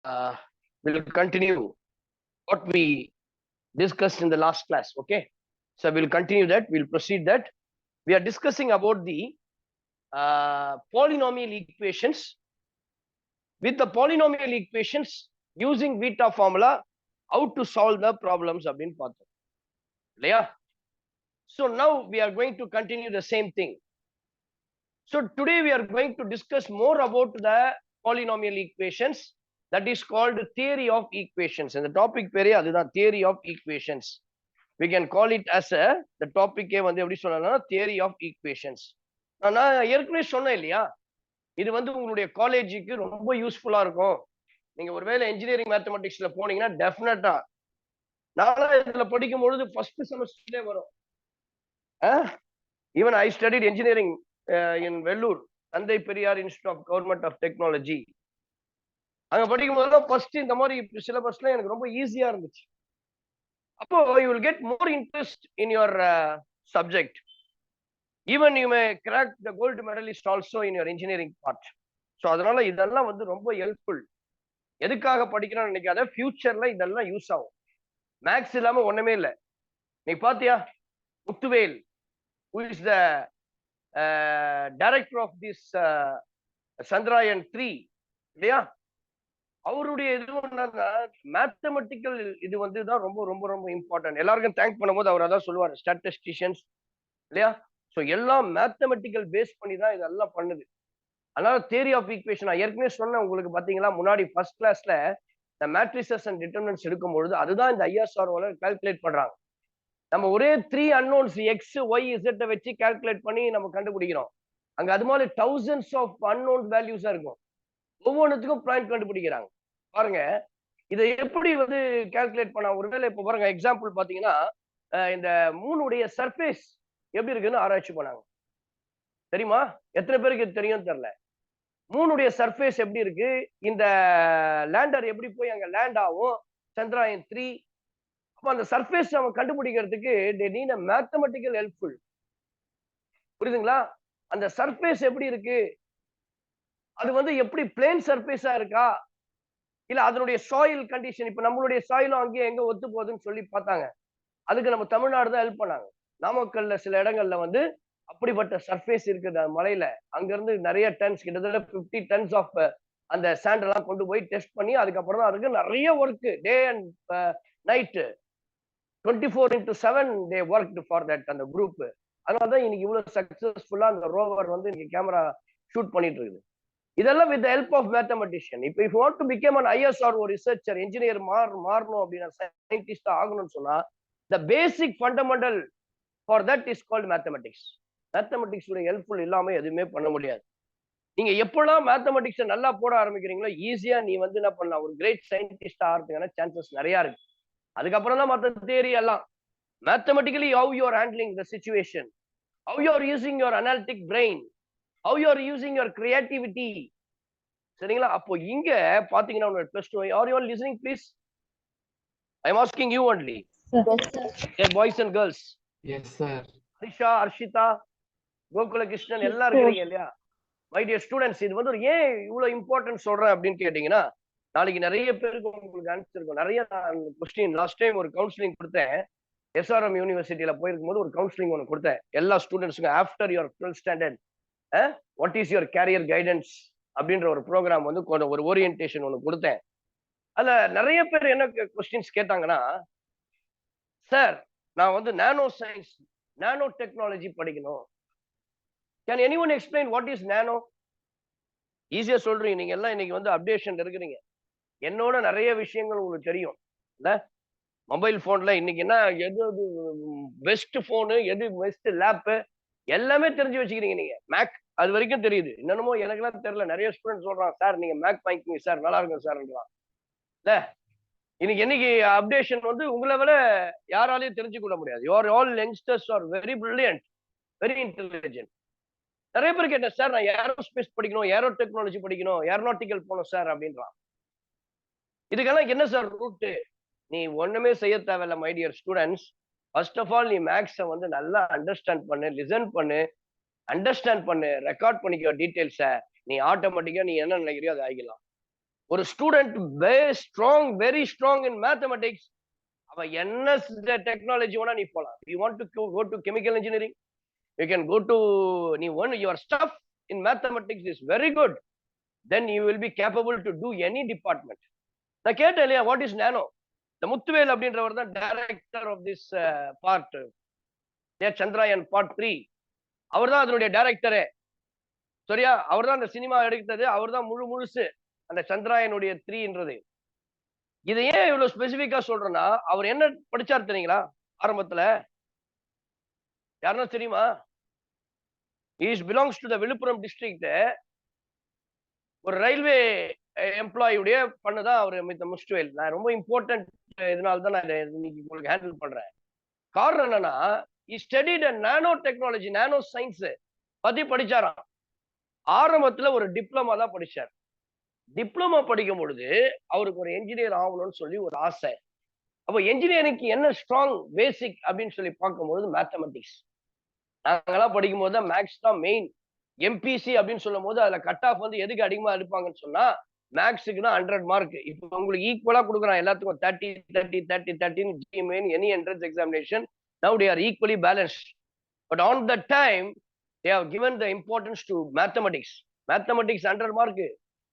uh, we'll continue what we discussed in the last class. Okay, so we'll continue that. We'll proceed that. We are discussing about the polynomial equations. With the polynomial equations using beta formula, how to solve the problems have been பார்த்தோம் இல்லையா? So now we are going to continue the same thing. So today we are going to discuss more about the polynomial equations. That is called theory of equations. And the topic பெரிய அதுதான் theory of equations. We can call it as the topic வந்து எப்படி சொல்லலாம்னா theory of equations. நான் ஏற்கனவே சொன்னேன் இல்லையா, இது வந்து உங்களுடைய காலேஜுக்கு ரொம்ப யூஸ்ஃபுல்லா இருக்கும். நீங்க ஒருவேளை இன்ஜினியரிங் மேத்தமெட்டிக்ஸ்ல போனீங்கன்னா டெஃபினட்டா நான் இதுல படிக்கும் பொழுது ஃபர்ஸ்ட் செமஸ்டர்லயே வரும். Even I studied engineering in Vellore, Thanthai Periyar institute of government of technology. அங்க படிக்கும் போதுதான் ஃபர்ஸ்ட் இந்த மாதிரி சிலபஸ்ல எனக்கு ரொம்ப ஈஸியா இருந்துச்சு. அப்போ you will get more interest in your subject. Even you may crack the gold medallist also in your engineering part. So அதனால இதெல்லாம் வந்து ரொம்ப ஹெல்ப்ஃபுல். எதுக்காக படிக்கணும்னு நினைக்காத, ஃபியூச்சர்ல இதெல்லாம் யூஸ் ஆகும். மேக்ஸ் இல்லாம ஒண்ணுமே இல்லை. நீ பாத்தியா Muthuvel, who is the director of this Chandrayaan 3 இல்லையா, அவருடைய இது மேத்தமெட்டிக்கல் இது வந்து தான் ரொம்ப ரொம்ப ரொம்ப இம்பார்ட்டன்ட். எல்லாருக்கும் தேங்க் பண்ணும்போது அவர் அதான் சொல்லுவார், ஸ்டாட்டிஸ்டிஷியன்ஸ் இல்லையா. ஸோ எல்லாம் மேத்தமெட்டிக்கல் பேஸ் பண்ணி தான் இதெல்லாம் பண்ணுது. அதனால தியரி ஆஃப் ஈக்குவேஷன் நான் ஏற்கனவே சொன்னேன் உங்களுக்கு. பாத்தீங்களா முன்னாடி ஃபர்ஸ்ட் கிளாஸ்ல இந்த மேட்ரிசஸ் அண்ட் டிட்டர்மினன்ட்ஸ் எடுக்கும்பொழுது அதுதான் இந்த ஐஎஸ்ஆர்ஓல கால்குலேட் பண்றாங்க. நம்ம ஒரே 3 அன்னோன்ஸ் எக்ஸ் ஒய் இசட்டை வச்சு கால்குலேட் பண்ணி நம்ம கண்டுபிடிக்கிறோம். அங்க அது மாதிரி தௌசண்ட்ஸ் ஆஃப் அன்னோன் வேல்யூஸா இருக்கும். ஒவ்வொன்றுத்துக்கும் பாயிண்ட் கண்டுபிடிக்கிறாங்க. பாருங்க இதை எப்படி வந்து கால்குலேட் பண்ண. ஒருவேளை இப்ப பாருங்க எக்ஸாம்பிள் பாத்தீங்கன்னா இந்த மூணுடைய சர்ஃபேஸ் எப்படி இருக்குன்னு ஆராய்ச்சி பண்ணாங்க. தெரியுமா? எத்தனை பேருக்கு தெரியும் தெரியல. மூணுடைய சர்ஃபேஸ் எப்படி இருக்கு, இந்த லேண்டர் எப்படி போய் அங்க லேண்ட் ஆகும், சந்திராயன் 3. அப்ப அந்த சர்ஃபேஸ் நம்ம கண்டுபிடிக்கிறதுக்கு they need a mathematical helpful. புரியுதுங்களா? அந்த சர்ஃபேஸ் எப்படி இருக்கு, அது வந்து எப்படி பிளேன் சர்ஃபேஸா இருக்கா, இல்ல அதனுடைய சாயில் கண்டிஷன். இப்ப நம்மளுடைய சாயிலும் அங்கேயே எங்க ஒத்து போகுதுன்னு சொல்லி பார்த்தாங்க. அதுக்கு நம்ம தமிழ்நாடு தான் ஹெல்ப் பண்ணாங்க. நாமக்கல்ல சில இடங்கள்ல வந்து அப்படிப்பட்ட சர்ஃபேஸ் இருக்குது மலையில. அங்க இருந்து நிறைய டன்ஸ், கிட்டத்தட்ட 50 டன்ஸ் ஆஃப் அந்த சாண்ட் எல்லாம் கொண்டு போய் டெஸ்ட் பண்ணி அதுக்கப்புறம் தான் அதுக்கு நிறைய work, day and night 24/7 they worked for that அந்த குரூப். அதனாலதான் இன்னைக்கு இவ்வளவு சக்சஸ்ஃபுல்லா அந்த ரோவர் வந்து இன்னைக்கு கேமரா ஷூட் பண்ணிட்டு இருக்குது. இதெல்லாம் வித் ஹெல்ப் ஆஃப் மேத்தமெட்டிஷியன். இப்போ if want to become an ISR or researcher, engineer மாறணும் அப்படின்னா, சயின்டிஸ்டா ஆகணும்னு சொன்னா the basic fundamental for that is called mathematics. Mathematics உடைய ஹெல்ப்ஃபுல் இல்லாம எதுவுமே பண்ண முடியாது. நீங்க எப்பெல்லாம் மேத்தமெட்டிக்ஸ் நல்லா போட ஆரம்பிக்கிறீங்களோ ஈஸியா நீ வந்து என்ன பண்ணலாம், ஒரு கிரேட் சயின்டிஸ்டா ஆகிறதுக்கான சான்சஸ் நிறைய இருக்கு. அதுக்கப்புறம் தான் மற்ற தியரி எல்லாம். Mathematically how you are handling the situation, how you are using your analytic brain, how you are using your creativity. சரிங்களா? அப்போ இங்க பாத்தீங்கன்னா are you all listening please? I am asking you only. Yes sir. Hey boys and girls. Yes sir. Harisha, Arshitha, Gokula Krishnan எல்லாம் இருக்கிறீங்க இல்லையா? My dear students, இது வந்து ஏன் இவ்வளவு இம்பார்ட்டன்ட் சொல்றேன் அப்படின்னு கேட்டீங்கன்னா, நாளைக்கு நிறைய பேருக்கு உங்களுக்கு அனுப்பிச்சிருக்கோம். நிறைய கொஸ்டின் லாஸ்ட் டைம் ஒரு கவுன்சிலிங் கொடுத்தேன். SRM யூனிவர்சிட்டியில போயிருக்கும் போது ஒரு கவுன்சிலிங் ஒன்று கொடுத்தேன் எல்லா ஸ்டூடெண்ட்ஸுக்கும். After your 12th standard what is your career guidance அப்படின்ற ஒரு ப்ரோக்ராம் வந்து ஒரு ஓரியன்டேஷன் ஒன்று கொடுத்தேன். அதுல நிறைய பேர் என்ன கொஸ்டின்ஸ் கேட்டாங்கன்னா, சார் நான் வந்து நானோ சயின்ஸ், நானோ டெக்னாலஜி படிக்கணும். Can anyone explain what is nano? ஈஸியா சொல்றீங்க நீங்க எல்லாம். இன்னைக்கு வந்து அப்டேஷன் இருக்கிறீங்க. என்னோட நிறைய விஷயங்கள் உங்களுக்கு தெரியும் இல்ல. மொபைல் போன்ல இன்னைக்கு என்ன, எது பெஸ்ட் போனு, எது பெஸ்ட் லேப், எல்லாமே தெரிஞ்சு வச்சுக்கிறீங்க நீங்க. மேக் அது வரைக்கும் தெரியுது. என்னென்னமோ எனக்குலாம் தெரியல. நிறைய ஸ்டூடெண்ட் சொல்றாங்க, சார் நீங்க மேக் வாங்கிக்கீங்க சார், நல்லா இருக்கும் சார்ன்றான் இல்ல. இன்னைக்கு அப்டேஷன் வந்து உங்களை விட யாராலையும் தெரிஞ்சுக்கொள்ள முடியாது. You are all youngsters are very brilliant, very intelligent. நிறைய பேர் கேட்டேன், சார் நான் ஏரோஸ்பேஸ் படிக்கணும், ஏரோ டெக்னாலஜி படிக்கணும், ஏரோநாட்டிக்கல் போகணும் சார் அப்படின்றான். இதுக்கெல்லாம் என்ன சார் ரூட்டு? நீ ஒண்ணுமே செய்ய தேவையில்ல my dear students. First of all நீ மேக்ஸை வந்து நல்லா அண்டர்ஸ்டாண்ட் பண்ணு, லிசன் பண்ணு, அண்டர்ஸ்டாண்ட் பண்ணு, ரெக்கார்ட் பண்ணிக்கோ டீட்டெயில்ஸை. நீ ஆட்டோமேட்டிக்கா நீ என்ன நினைக்கிறியோ அதை ஆகிக்கலாம். ஒரு student very strong in mathematics, அவன் என்ன டெக்னாலஜி வேணா நீ போலாம். You want to go to chemical engineering, you can go to, நீ one your stuff in mathematics is very good, then you will be capable to do any department. நான் கேட்டேன் இல்லையா, what is நானோ? இந்த முத்துவேல் அப்படின்றவர் தான் director of this part, Chandrayaan part 3. அவர் தான் அதனுடைய டைரக்டரே. சரியா? அவர் தான் அந்த சினிமா எடுத்தது, அவர் தான் முழுசு அந்த சந்திராயனுடைய 3ன்றது. இதை ஏன் இவ்வளவு ஸ்பெசிபிக்கா சொல்றேன்னா, அவர் என்ன படிச்சார் தெரியுங்களா ஆரம்பத்துல? யாருன்னா தெரியுமா? Is belongs to the Villupuram district. ஒரு ரயில்வே எம்ப்ளாயுடைய பண்ணதான் அவர் முஸ்டுவேல். நான் ரொம்ப இம்பார்ட்டன்ட், இதனால தான் நான் இன்னைக்கு உங்களுக்கு ஹேண்டில் பண்றேன். காரணம் என்னன்னா, he studied a nano technology, nano science பத்தி படிச்சாராம். ஆரம்பத்துல ஒரு டிப்ளமா தான் படிச்சார். டிப்ளமா படிக்கும் பொழுது அவருக்கு ஒரு என்ஜினியர் ஆகணும்னு சொல்லி ஒரு ஆசை. அப்ப என்ஜினியரிங்க்கு என்ன ஸ்ட்ராங் பேசிக் அப்படின்னு சொல்லி பார்க்கும்போது மேத்தமெட்டிக்ஸ். நாங்கெல்லாம் படிக்கும் போது தான் மேக்ஸ் தான் மெயின். எம்பிசி அப்படின்னு சொல்லும் போது அதுல கட் ஆஃப் வந்து எதுக்கு அதிகமா இருப்பாங்கன்னு சொன்னா மேக்ஸுக்கு தான் 100 மார்க். இப்போ உங்களுக்கு ஈக்குவலா கொடுக்குறான் எல்லாத்துக்கும் 30 30 30 30 GMAN any entrance examination. Now they are equally balanced. But on that time they have given the importance to mathematics. Mathematics 100 mark,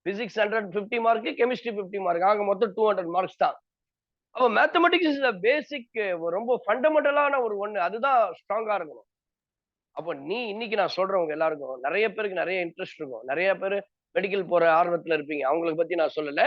physics 150 mark, chemistry 50 mark. ஆக மொத்தம் 200 மார்க்ஸ் தான். அப்ப மேத்தமெட்டிக்ஸ் இஸ் பேசிக், ரொம்ப ஃபண்டமெண்டலான ஒரு ஒண்ணு. அதுதான் ஸ்ட்ராங்கா இருக்கணும். அப்போ நீ இன்னைக்கு நான் சொல்றவங்க எல்லாருக்கும் நிறைய பேருக்கு நிறைய இன்ட்ரெஸ்ட் இருக்கும். நிறைய பேர் மெடிக்கல் போற ஆர்வத்துல இருப்பீங்க. அவங்களுக்கு பத்தி நான் சொல்லல.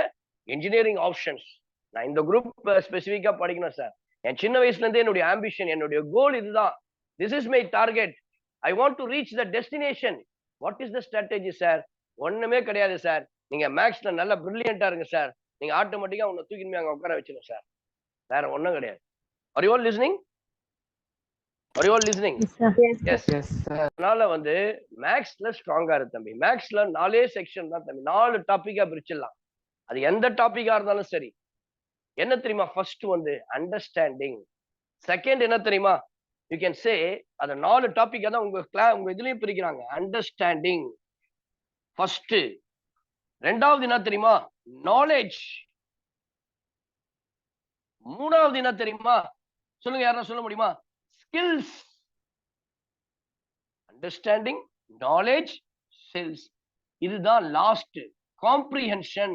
இன்ஜினியரிங் ஆப்ஷன்ஸ், நான் இந்த குரூப் ஸ்பெசிபிக்கா படிக்கணும் சார். என் சின்ன வயசுல இருந்தே என்னுடைய ஆம்பிஷன், என்னுடைய கோல் இதுதான். This is my target. I want to reach the destination. What is the strategy sir? ஒண்ணுமே கிடையாது சார். நீங்க மேக்ஸ்ல நல்லா பிரில்லியண்டா இருங்க சார். நீங்க ஆட்டோமேட்டிக்கா உன்னை தூக்கிட்டு அங்க உட்கார வச்சிடும் சார். வேற ஒண்ணும் கிடையாது. Are you all listening? Are you all listening? Yes sir. அதனால வந்து மேக்ஸ்ல ஸ்ட்ராங்கா இருக்கு தம்பி. மேக்ஸ்ல 4 செக்ஷன் தான் தம்பி. 4 டாபிக்கா பிரிச்சிடலாம். அது எந்த டாபிக்கா இருந்தாலும் சரி. என்ன தெரியுமா? ஃபர்ஸ்ட் வந்து அண்டர்ஸ்டாண்டிங். செகண்ட் என்ன தெரியுமா? யூ கேன் சே அத 4 டாபிக்கா தான் உங்க இதுலயும் பிரிக்கிறாங்க. Understanding first. ரெண்டாவது என்ன தெரியுமா? நாலேஜ். மூணாவது என்ன தெரியுமா? சொல்லுங்க, யாரா சொல்ல முடியுமா? skills. Understanding, knowledge, skills. இதுதான் லாஸ்ட். காம்ப்ரிஹென்ஷன்.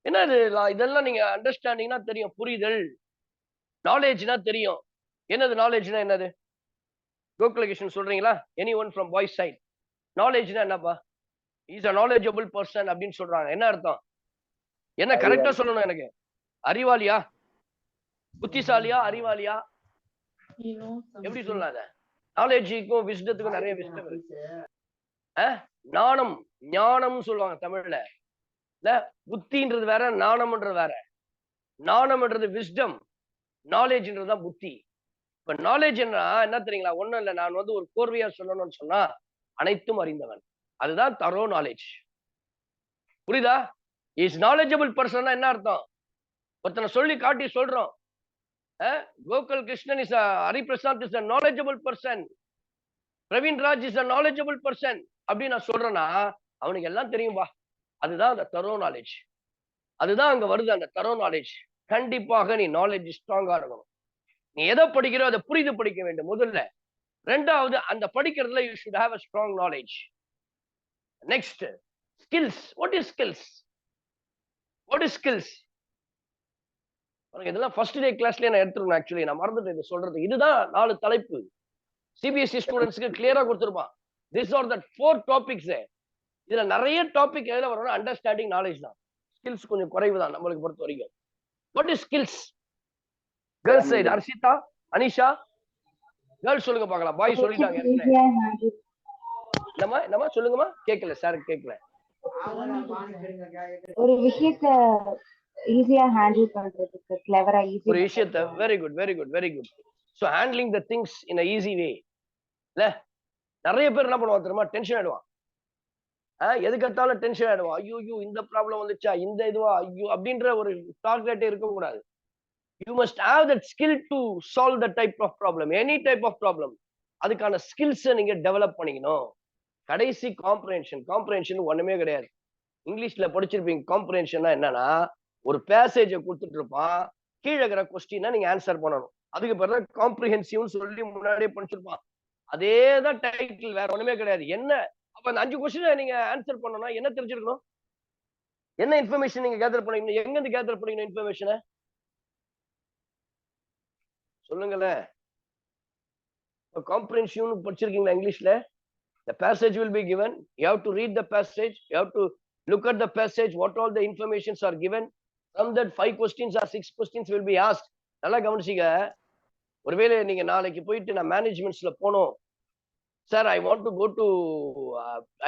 என்னது இதெல்லாம்? நீங்க அண்டர்ஸ்டாண்டிங்னா தெரியும், புரிதல். நாலேஜ்னா தெரியும். என்னது நாலேஜ்னா? என்னது? கோகுலகிருஷ்ணன் சொல்றீங்களா? Any one from boys side. நாலேஜ்னா என்னப்பா? இஸ் a knowledgeable person அப்படின்னு சொல்றாங்க. என்ன அர்த்தம்? என்ன கரெக்டா சொல்லணும் எனக்கு? அறிவாளியா, புத்திசாலியா, அறிவாளியா? எப்படி சொல்லலாம்? அத நாலேஜுக்கும் விஸ்டத்துக்கும் நிறைய விஸ்டம் இருக்கு. ஞானம், ஞானம் சொல்லுவாங்க தமிழ்ல. இல்ல, புத்தின்றது வேற, ஞானம்ன்றது வேற. ஞானம்ன்றது விஸ்டம், நாலேஜ்ன்றது தான் புத்தி. இப்ப நாலேஜ் என்ன தெரியுங்களா? ஒண்ணும் இல்ல, நான் வந்து ஒரு கோர்வையா சொல்லணும்னு சொன்னா அனைத்தும் அறிந்தவன். அதுதான் தரோ நாலேஜ். புரியுதா? இஸ் நாலேஜபிள் பர்சன் என்ன அர்த்தம்? ஒருத்தனை சொல்லி காட்டி சொல்றோம். Gokul Krishnan is Hari Prasad is a knowledgeable person. Praveen Raj is a knowledgeable person. அப்படி நான் சொல்றேன்னா அவனுக்கு எல்லாம் தெரியும்பா. அதுதான் அந்த தரோ நாலேஜ். அதுதான் அங்க வருது, அந்த தரோ நாலேஜ். கண்டிப்பாக நீ நாலேஜ் ஸ்ட்ராங்கா இருக்கணும். நீ எதை படிக்கிறோ அதை புரிந்து படிக்க வேண்டும் முதல்ல. ரெண்டாவது, அந்த படிக்கிறதுல you should have a strong knowledge. Next, skills. What is skills? What is skills? இதெல்லாம் ஃபர்ஸ்ட் டே கிளாஸ்லயே நான் எடுத்துருவேன். ஆக்சுவலி நான் மறந்துட்டேன் இது சொல்றது. இதுதான் 4 தலைப்பு. சிபிஎஸ்இ ஸ்டூடெண்ட்ஸ்க்கு கிளியரா கொடுத்துருப்பான். This are the 4 topics. இதுல நிறைய டாபிக் எதுல வரணும்? அண்டர்ஸ்டாண்டிங், நாலேஜ் தான். ஸ்கில்ஸ் கொஞ்சம் குறைவு தான் நம்மளுக்கு பொறுத்த வரைக்கும். What is skills? Girls side Arshitha, Anisha, girls சொல்லுங்க பார்க்கலாம். பாய் சொல்லிட்டாங்க. என்னமா சொல்லுங்கம்மா? கேட்கல சார், கேட்கல. ஒரு விஷயத்தை ஈஸியா ஹேண்டில் பண்றதுக்கு, கிளவரா ஈஸியா ஒரு விஷயத்தை. Very good, very good, very good. So handling the things in a easy way. இல்ல, நிறைய பேர் என்ன பண்ணுவாங்க தெரியுமா? டென்ஷன் ஆயிடுவான். எதுக்கு எடுத்தாலும் டென்ஷன் ஆயிடுவான். ஐயோ இந்த ப்ராப்ளம் வந்துச்சா, இந்த இதுவா, ஐயோ அப்படின்ற ஒரு டார்கெட்டே இருக்க கூடாது. You must have that skill to solve the type of problem, any type of problem. அதுக்கான ஸ்கில்ஸை நீங்க டெவலப் பண்ணிக்கணும். கடைசி காம்ப்ரிஹென்ஷன். காம்ப்ரிஹென்ஷன் ஒண்ணுமே கிடையாது. இங்கிலீஷ்ல படிச்சிருப்பீங்க. காம்ப்ரிஹென்ஷன்னா என்னன்னா, ஒரு பேசேஜை கொடுத்துட்டு இருப்பான், கீழே இருக்கிற கொஸ்டினை நீங்க ஆன்சர் பண்ணணும். அதுக்கு பிறகு காம்ப்ரிஹென்சிவ்னு சொல்லி முன்னாடியே படிச்சிருப்பான். அதேதான் டைட்டில், வேற ஒண்ணுமே கிடையாது. என்ன அப்ப அந்த 5 கொஸ்டினை நீங்க ஆன்சர் பண்ணணும்னா என்ன தெரிஞ்சிருக்கணும்? என்ன இன்ஃபர்மேஷன் நீங்க கேதர் பண்ணீங்க? எங்க இருந்து கேதர் பண்ணீங்க இன்ஃபர்மேஷனை? சொல்லுங்களேன். காம்ப்ரிஹென்சிவ் படிச்சிருக்கீங்களா இங்கிலீஷ்ல? The passage will be given. You have to read the passage. You have to look at the passage. What all the informations are given. From that 5 questions or 6 questions will be asked. நல்லா கவனிச்சிங்க. ஒருவேளை நீங்க நாளைக்கு போயிட்டு நான் மேனேஜ்மெண்ட்ஸ்ல போனோம். Sir I want to go to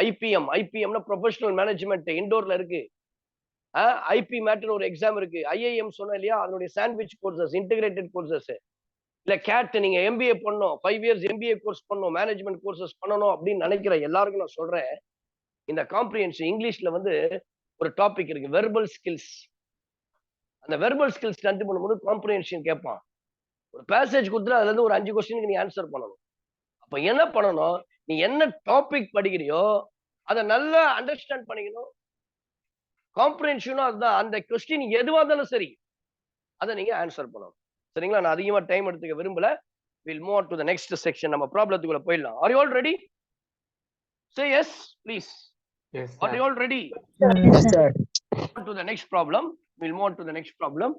IBM. ஐபிஎம்னா professional management இண்டோர்ல இருக்கு. ஐபி மேட்னு ஒரு எக்ஸாம் இருக்கு. ஐஐஎம் சொன்னேன் இல்லையா, அதனுடைய சாண்ட்விச் கோர்சஸ், இன்டகிரேட்டட் கோர்சஸ். இல்ல கேட் நீங்க எம்பிஏ பண்ணணும், 5 இயர்ஸ் எம்பிஏ கோர்ஸ் பண்ணணும், மேனேஜ்மெண்ட் கோர்சஸ் பண்ணணும் அப்படின்னு நினைக்கிற எல்லாருக்கும் நான் சொல்றேன், இந்த காம்ப்ரிஹென்ஷன் இங்கிலீஷ்ல வந்து ஒரு டாபிக் இருக்கு, வெர்பல் ஸ்கில்ஸ். அந்த வெர்பல் ஸ்கில்ஸ் ஸ்டடி பண்ணும்போது காம்ப்ரிஹென்ஷன் கேட்பான். ஒரு பேசேஜ் கொடுத்துட்டு அதுல இருந்து ஒரு 5 கொஸ்டினுக்கு நீ ஆன்சர் பண்ணணும். அப்ப என்ன பண்ணணும், நீ என்ன டாபிக் படிக்கிறியோ அதை நல்லா அண்டர்ஸ்டாண்ட் பண்ணிக்கணும். காம்ப்ரிஹென்ஷனும் அதுதான். அந்த கொஸ்டின் எதுவா இருந்தாலும் சரி அதை நீங்க ஆன்சர் பண்ணணும். சரிங்களா? நான் அதிகமா டைம் எடுத்துக்க விரும்பல. We'll move on to the next section. நம்ம ப்ராப்ளத்துக்குள்ள போயிடலாம். Are you all ready? Say yes, please. Yes, Are you all ready? Yes, sir. On to the next problem. We'll move on to the next problem.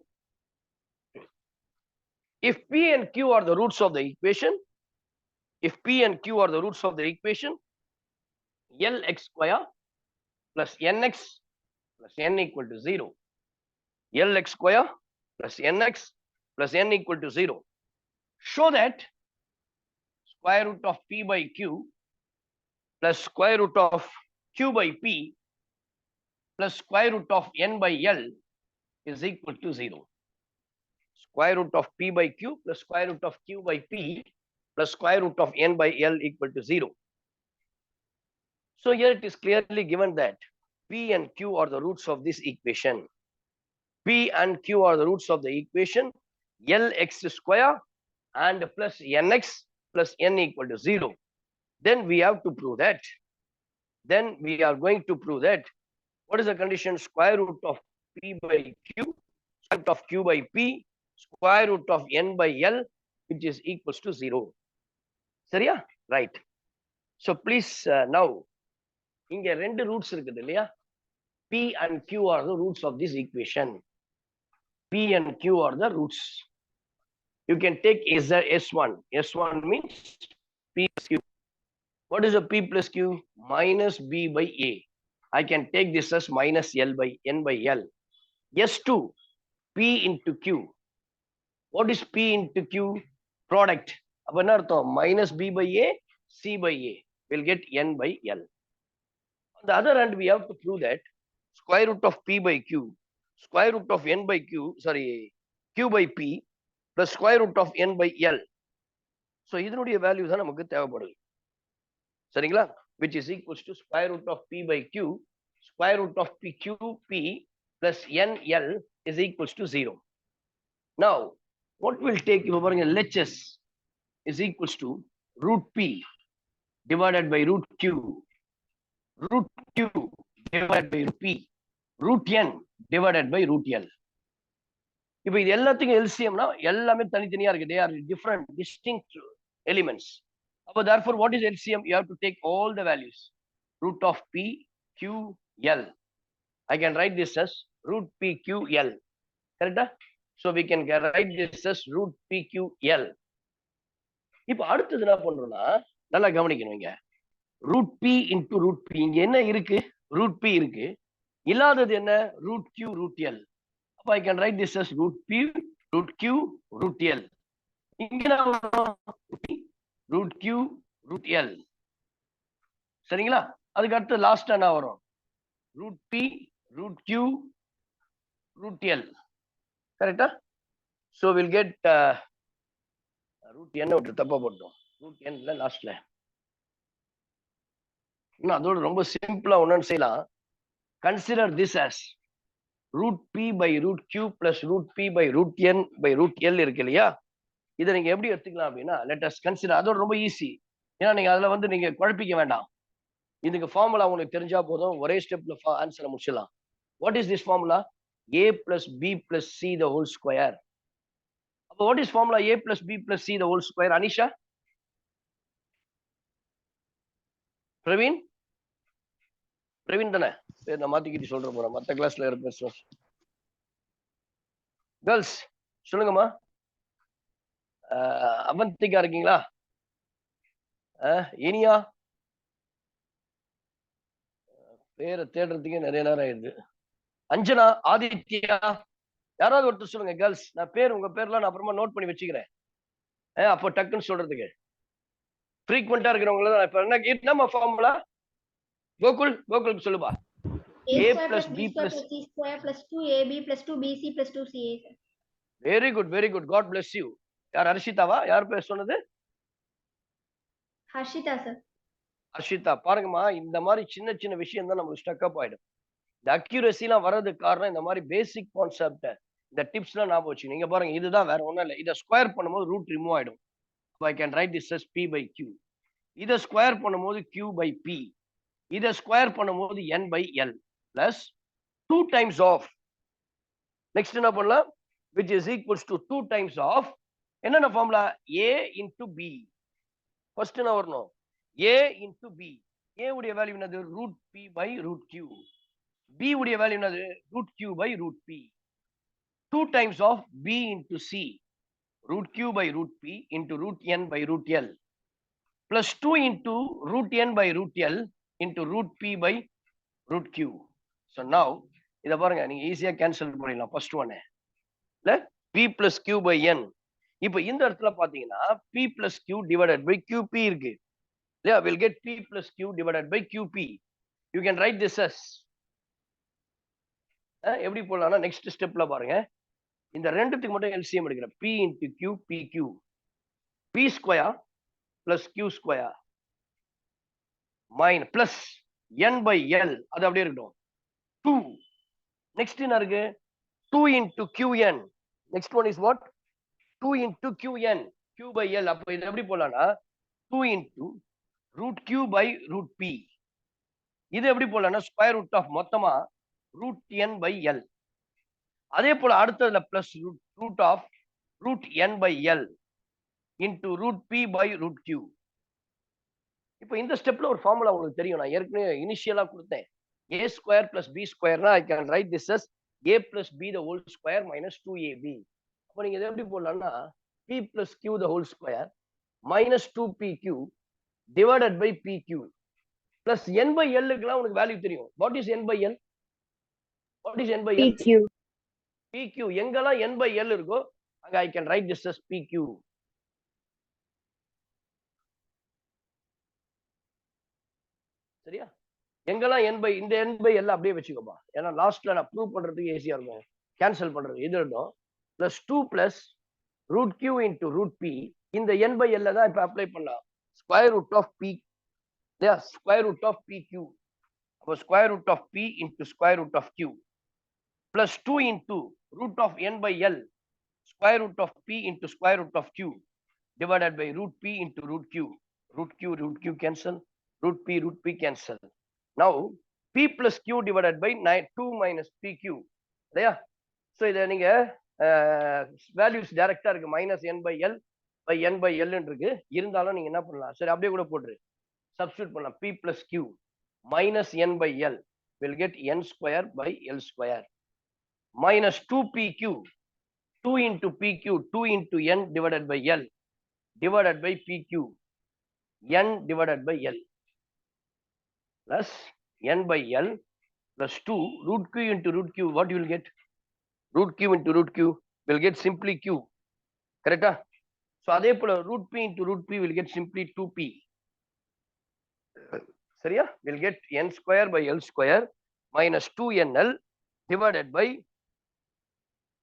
If P and Q are the roots of the equation, if P and Q are the roots of the equation, Lx square plus Nx plus N equal to 0. Lx square plus Nx plus N equal to 0. Show that square root of P by Q plus square root of Q by P plus square root of N by L is equal to 0. Square root of P by Q plus square root of Q by P plus square root of N by L equal to 0. So here it is clearly given that P and Q are the roots of this equation. P and Q are the roots of the equation Lx square and plus Nx plus N equal to 0. Then we have to prove that. Then we are going to prove that. What is the condition? Square root of P by Q, square root of Q by P, square root of N by L, which is equals to 0. சரியா? Right. So please now, இங்க ரெண்டு roots இருக்குது இல்லையா? P and Q are the roots of this equation. P and Q are the roots. You can take S1. S1 means P plus Q. What is a P plus Q? Minus B by A. I can take this as minus L by N by L. S2, P into Q. What is P into Q? Product. அப்ப என்ன அர்த்தம்? Minus B by A, C by A. We'll get N by L. On the other hand, we have to prove that square root of P by Q, square root of N by Q, sorry, Q by P plus square root of N by L. So இதனுடைய value தான் நமக்கு தேவைப்படுது. சரிங்களா? Which is equals to square root of P by Q, square root of QP plus NL is equals to 0. Now, what will take, இப்போ பாருங்க, LHS is equals to root P divided by root Q, root Q divided by root P, root N divided by root L. இப்போ இது எல்லாத்துக்கும் எல்சிஎம்னா எல்லாமே தனித்தனியா இருக்கு. They are different, distinct elements. அப்போ therefore what is LCM? You have to take all the values. Root of P, Q, L. I can write this as root P, Q, L. Correct? So we can write this as root P, Q, L. இப்போ அடுத்தது என்ன பண்றோம்னா, நல்லா கவனிக்கணும். இங்க root P into root P. இங்க என்ன இருக்கு? root P இருக்கு. இல்லாதது என்ன? root Q, root L. அப்போ I can write this as root P, root Q, root L. இங்க root Q, root L. சரிங்களா? அதுக்கு அடுத்து லாஸ்ட் என்ன வரும்? root P, root Q, root L. கரெக்டா? So we'll get root N விட்டு தப்பா போட்டோம். root N ல லாஸ்ட்ல. இன்னும் அதோட ரொம்ப சிம்பிளா ஒன்னு செய்யலாம். Consider this as root P by root Q plus root P by root N by root L இருக்கு இல்லையா? இதை நீங்க எப்படி எடுத்துக்கலாம் அப்படின்னா, let us consider. அதோட ரொம்ப ஈஸி. ஏன்னா நீங்க அதுல வந்து நீங்க குழப்பிக்க வேண்டாம். இதுக்கு ஃபார்முலா உங்களுக்கு தெரிஞ்சா போதும், ஒரே ஸ்டெப்ல ஆன்சரை முடிச்சிடலாம். What is this formula? a plus b plus c the whole square. அப்போ what is formula a plus b plus c the whole square? Anisha, Praveen, Praveen தானே பேர்? நான் மாத்திக்கிட்டு சொல்றேன் போறேன், மற்ற கிளாஸ்ல இருப்பேன். கேர்ள்ஸ் சொல்லுங்கம்மா. அவந்திகா இருக்கீங்களா? இனியா, பேரை தேடுறதுக்கே நிறைய நேரம் ஆயிடுது. அஞ்சனா, ஆதித்யா, யாராவது ஒருத்தர் சொல்லுங்க கேர்ள்ஸ். நான் பேர், உங்க பேர்லாம் நான் அப்புறமா நோட் பண்ணி வச்சுக்கிறேன். அப்போ டக்குன்னு சொல்றதுக்கு ஃப்ரீக்வெண்டா இருக்கிறவங்கள தான். இப்ப என்னம்மா ஃபார்முலா? கோகுல் சொல்லுப்பா. a plus b plus c square plus 2ab plus 2bc plus 2ca. Very good, God bless you. யார்? ஹர்ஷிதாவா? யார் பேர் சொன்னது? ஹர்ஷிதா சார். ஹர்ஷிதா, பாருங்கம்மா, இந்த மாதிரி சின்ன சின்ன விஷயம் தான் நமக்கு ஸ்டக் அப் ஆயிடும். இந்த அக்யூரசிலாம் வர்றதுக்கு காரணம் இந்த மாதிரி பேசிக் கான்செப்ட், இந்த டிப்ஸ்லாம் ஞாபகம் வச்சு. நீங்க பாருங்க, இதுதான், வேற ஒண்ணும் இல்லை. இதை ஸ்கொயர் பண்ணும்போது ரூட் ரிமூவ் ஆயிடும். ஐ can write this as p by q. இதை ஸ்கொயர் பண்ணும்போது q by p. இதை ஸ்கொயர் பண்ணும்போது n by l plus 2 times of. Next என்ன பண்ணலாம்? which is equals to 2 times of என்னென்ன formula? a into b. First என்ன வரணும்? a into b. a உடைய வேல்யூ என்னது? Root p by root q. b உடைய வேல்யூ என்னது? Root q by root p. 2 times of b into c, root q by root p into root n by root l plus 2 into root n by root l into root p by root q. So now இத பாருங்க, நீங்க ஈஸியா cancel பண்ணிடலாம். First one இல்ல, p plus q by n. இப்போ இந்த இடத்துல பாத்தீங்கன்னா p plus q divided by qp இருக்கு இல்லையா? we'll get p plus q divided by qp. you can write this as எப்படி போடலாம்னா, நெக்ஸ்ட் ஸ்டெப்ல பாருங்க, இந்த ரெண்டுத்துக்கு மட்டும் எல்சிஎம் எடுக்கிறேன். p into q pq, p square plus q square minus plus n by l, அது அப்படியே இருக்கட்டும். 2. நெக்ஸ்ட் என்ன இருக்கு? 2 into qn. Next one is what? 2 into qn, q by l. அப்ப இது எப்படி போடலாம்னா 2 into root q by root p. இது எப்படி போடலாம்னா ஸ்கொயர் ரூட் ஆஃப் மொத்தமா root n by l. அதே போல அடுத்ததுல plus root of root n by l into root p by root q. இப்போ இந்த ஸ்டெப்ல ஒரு ஃபார்முலா உங்களுக்கு தெரியும், நான் ஏற்கனவே இனிஷியலா கொடுத்தேன். a ஸ்கொயர் பிளஸ் b ஸ்கொயர்னா I can write this as a plus b the whole square minus 2ab. அப்போ நீங்க இதை எப்படி போடலாம்னா p plus q the whole square minus 2pq divided by pq plus n by l க்குலாம் உங்களுக்கு value தெரியும். what is n by l? what is n by l? PQ. pq எங்கெல்லாம் n by l இருக்கோ அங்க I can write this as pq. சரியா? எங்கெல்லாம் n by, இந்த n by l அப்படியே வச்சுக்கோப்பா, ஏன்னா லாஸ்ட்ல நான் ப்ரூவ் பண்றதுக்கு ஈஸியா இருக்கும் கேன்சல் பண்றது. இது இருக்கும் plus 2 plus root q into root p. இந்த n by l தான் இப்ப அப்ளை பண்ணலாம். ஸ்கொயர் ரூட் ஆஃப் p, இல்லையா? Square root of pq. அப்போ square root of p into square root of q plus 2 into root of n by l square root of p into square root of q divided by root p into root q. root q cancel, root p cancel. Now p plus q divided by 2 minus pq, இல்லையா? So இதை நீங்க values டைரக்டா இருக்கு, minus n by l by n by l இருக்கு. இருந்தாலும் நீங்க என்ன பண்ணலாம், சரி அப்படியே கூட போட்டுரு, சப்ஸ்டியூட் பண்ணலாம். p plus q minus n by l will get n square by l square minus 2pq, 2 into pq, 2 into n divided by l divided by pq, n divided by l plus n by l plus 2 root q into root q. What you will get? root q into root q will get simply q. Correct? So அதே போல root p into root p will get simply 2p. சரியா? will get n square by l square minus 2nl divided by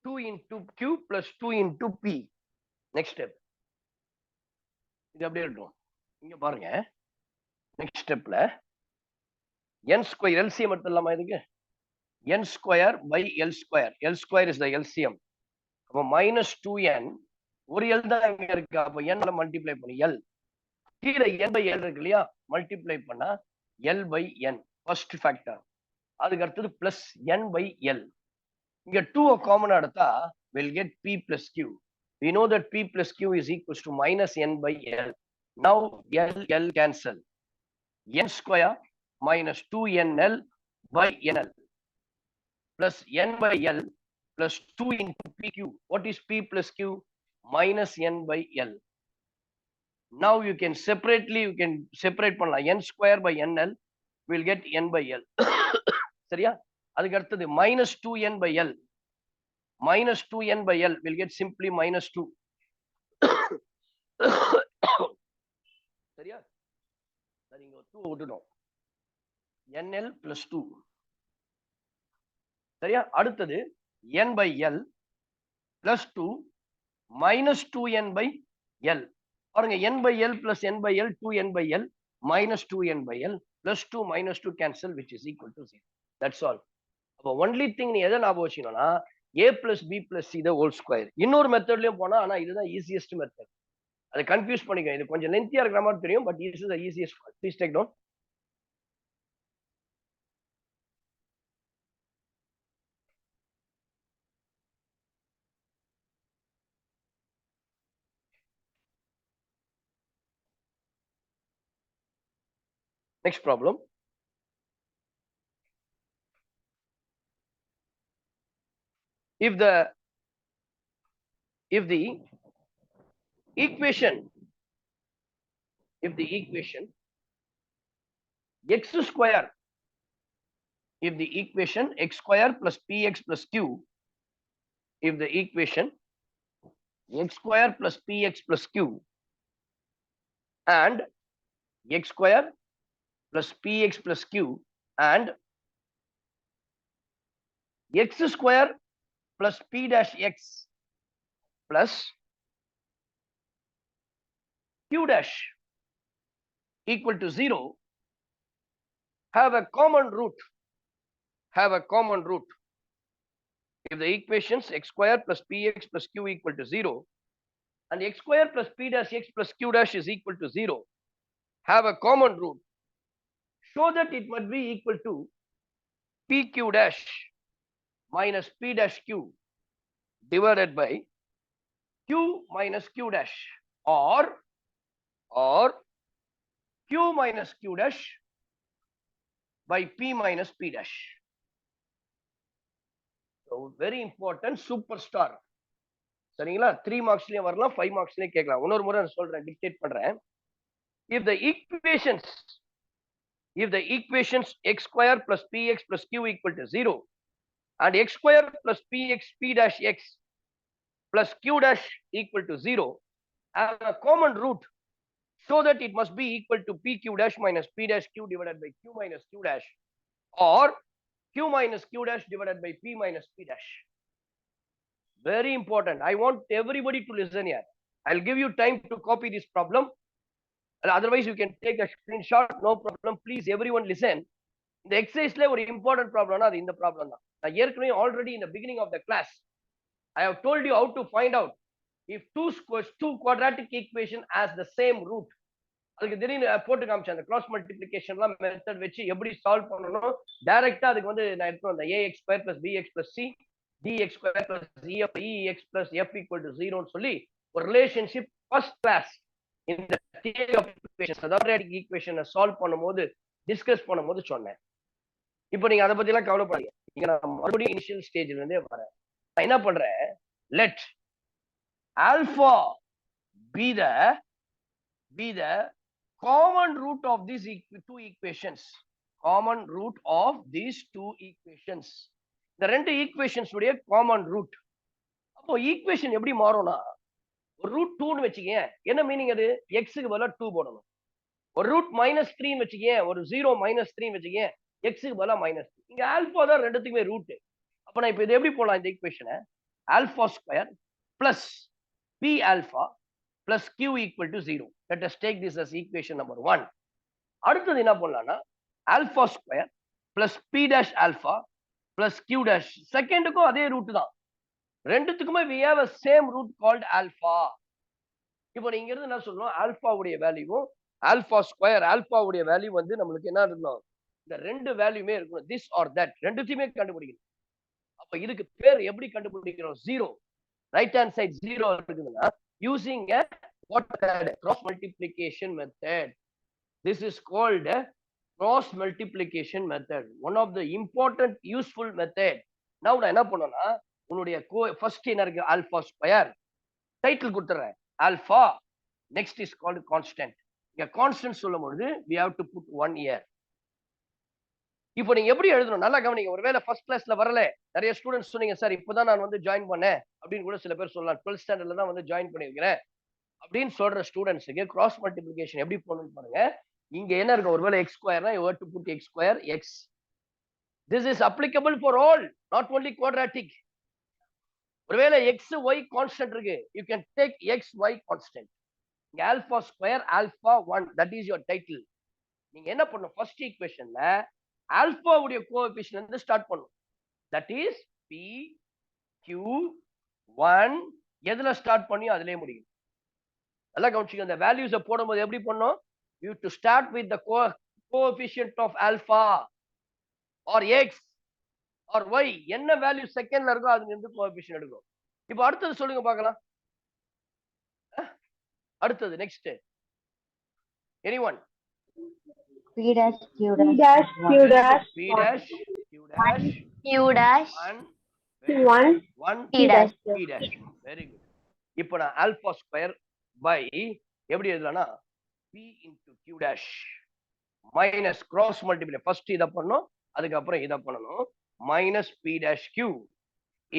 2 into q plus 2 into p. Next step. இது அப்படியே இருக்கும். இங்க பாருங்க, next ஸ்டெப்ல n square LCM எடுத்துடலாமா? இதுக்கு n square by l square. l square is the LCM. அப்போ minus 2n, ஒரு l தான் இங்க இருக்கு. அப்போ n மல்டிப்ளை பண்ணி l, கீழே n by l இருக்கு இல்லையா, மல்டிப்ளை பண்ணா L by n first factor. அதுக்கு அடுத்தது plus n by L. இங்க 2 காமன் எடுத்தா we'll get p plus q. We know that p plus q is equals to minus n by L. Now L cancel. N square minus 2nl by nl plus n by L plus 2 into pq. What is p plus q? Minus n by L. Now you can separate பண்ணலாம். n square by nl will get n by L. சரியா? அதுக்கு அடுத்தது minus 2n by L. Minus 2n by L will get simply minus 2. சரியா? சரி, இங்க 2 விட்டுடும். nl plus 2. சரியா? அடுத்தது n by L plus 2 minus 2n by L. பாருங்க, n by L plus n by L, 2n by L minus 2n by L plus 2 minus 2 cancel, which is equal to 0. That's all. அப்போ only thing நீ எதை ஞாபகம் வச்சுக்கணும்னா a plus b plus c the whole square. இன்னொரு மெத்தட்லயும் போனா, ஆனா இதுதான் easiest method. அதை confuse பண்ணிக்க. இது கொஞ்சம் லென்த்தியா இருக்கிற மாதிரி தெரியும், but this is the easiest one. Please take down. Next problem. If the equation x square, if the equation x square plus px plus q, if the equation x square plus px plus q and x square plus px plus q and x square plus p dash x plus q dash equal to 0 have a common root. If the equations x square plus px plus q equal to 0 and x square plus p dash x plus q dash is equal to 0, have a common root. Show that it must be equal to pq dash minus p dash q divided by q minus q dash, or q minus q dash by p minus p dash. So very important, superstar. சரிங்களா? 3 மார்க்ஸ்லயே வரலாம், 5 மார்க்ஸ்லயே கேட்கலாம். இன்னொரு முறை நான் சொல்றேன், dictate பண்றேன். If the equations x square plus px plus q equal to 0 and x square plus px p dash x plus q dash equal to 0 have a common root, so that it must be equal to pq dash minus p dash q divided by q minus q dash, or q minus q dash divided by p minus p dash. Very important. I want everybody to listen here. I'll give you time to copy this problem. Otherwise, you can take a screenshot. No problem. Please, everyone listen. The exercise le ஒரு important problem na, அது இந்த problem தான். நான் ஏற்கனவே already in the beginning of the class, I have told you how to find out if two quadratic equation has the same root. அதுக்கு திடீர்னு போட்டு காமிச்சேன். அந்த கிராஸ் மல்டிப்ளிகேஷன்லாம் மெத்தட் வச்சு எப்படி சால்வ் பண்ணணும், டைரக்டா அதுக்கு வந்து நான் எடுத்து வந்தேன். ax square plus bx plus c dx square plus ex plus f equal to 0 ன்னு சொல்லி ஒரு ரிலேஷன்ஷிப் ஃபர்ஸ்ட் கிளாஸ் இந்த தியரி ஆஃப் ஈக்குவேஷன்ஸ், குவாட்ராட்டிக் ஈக்குவேஷனை சால்வ் பண்ணும்போது டிஸ்கஸ் பண்ணும்போது சொன்னேன். இப்போ நீங்க அதை பத்தி எல்லாம் கவலைப்படாதீங்க. இங்க நான் மறுபடியும் இனிஷியல் ஸ்டேஜ்ல இருந்தே வரேன். நான் என்ன பண்றேன், let alpha be the common root of these two equations. இந்த ரெண்டு ஈக்குவேஷன்ஸ் உடைய காமன் ரூட். அப்போ ஈக்குவேஷன் எப்படி மாறும்னா, ஒரு ரூட் 2ன்னு வச்சுக்கேன், என்ன மீனிங் அது, எக்ஸுக்கு பதிலா 2 போடணும். ஒரு ரூட் -3ன்னு வச்சுக்கேன், ஒரு 0 -3 வச்சுக்கேன், எக்ஸுக்கு பதிலா -3. இங்க ஆல்பா தான் ரெண்டுத்துக்குமே ரூட். அப்ப நான் இப்ப இது எப்படி போடலாம், இந்த ஈக்குவேஷனை alpha square plus P alpha plus q equal to 0. Let us take this as equation number 1. அடுத்தது என்ன பண்ணலாம்னா, alpha square plus p dash alpha plus q dash. செகண்டுக்கும் அதே ரூட் தான், ரெண்டுத்துக்குமே we have a same root called alpha. இப்போ நீங்க இருந்து என்ன சொல்லணும், ஆல்பாவுடைய வேல்யூவும் ஆல்பா ஸ்கொயர் ஆல்பாவுடைய வேல்யூ வந்து நம்மளுக்கு என்ன இருக்கணும், இந்த ரெண்டு வேல்யூமே இருக்கணும், திஸ் ஆர் தட் ரெண்டுத்தையுமே கண்டுபிடிக்கணும். அப்ப இதுக்கு பேர் எப்படி கண்டுபிடிக்கிறோம், zero. Right hand side zero இருக்குதுன்னா using a what cross multiplication method. This is called a cross multiplication method, one of the important useful method. Now நான் என்ன பண்ணனும்னா உன்னுடைய ஃபர்ஸ்ட் என்ன இருக்கு, ஆல்பா ஸ்கொயர், டைட்டில் கொடுத்துறேன் alpha, next is called constant. இங்க constant சொல்லும்போது we have to put 1 here. இப்போ நீங்க எப்படி எழுதணும் நல்லா கவனிங்க. ஒருவேளை ஃபர்ஸ்ட் கிளாஸ்ல வரல, நிறைய ஸ்டூடெண்ட்ஸ் சொன்னீங்க சார் இப்பதான் நான் வந்து ஜாயின் பண்ணேன் அப்படின்னு கூட சில பேர் சொல்லலாம், 12th ஸ்டாண்டர்ட்ல தான் வந்து ஜாயின் பண்ணிருக்கிறேன் அப்படின்னு சொல்ற ஸ்டூடெண்ட்ஸுக்கு கிராஸ் மல்டிப்ளிகேஷன் எப்படி பண்ணணும்னு பாருங்க. இங்க என்ன இருக்கு, ஒருவேளை X ஸ்கொயர்னா you have to put x square x. This is applicable for all, not only quadratic. ஒருவேளை x y கான்ஸ்டன்ட் இருக்கு, you can take x y constant. இங்க alpha square alpha 1, that is your title. நீங்க என்ன பண்ணணும், first ஈக்குவேஷன்ல alpha உடைய coefficient இருந்து start பண்ணணும், that is p q 1. எதுல ஸ்டார்ட் பண்ணியோ அதிலே முடியும். நல்லா கவனிச்சுங்க, அந்த வேல்யூஸை போடும்போது எப்படி பண்ணணும், you to start with the coefficient of alpha or x or y, என்ன வேல்யூ செகண்ட்ல இருக்கோ அதுல இருந்து கோஎஃபிஷியன்ட் எடுக்கும். இப்போ அடுத்தது சொல்லுங்க பார்க்கலாம். அடுத்தது next anyone, p dash q dash p dash q dash Q dash 1 P dash. p dash. Very good. இப்போ நான் ஆல்பா ஸ்கொயர் பை எப்படி எழுதலாம்னா p into q dash minus cross multiply, first இத பண்ணனும் அதுக்கப்புறம் இத பண்ணனும், minus p dash q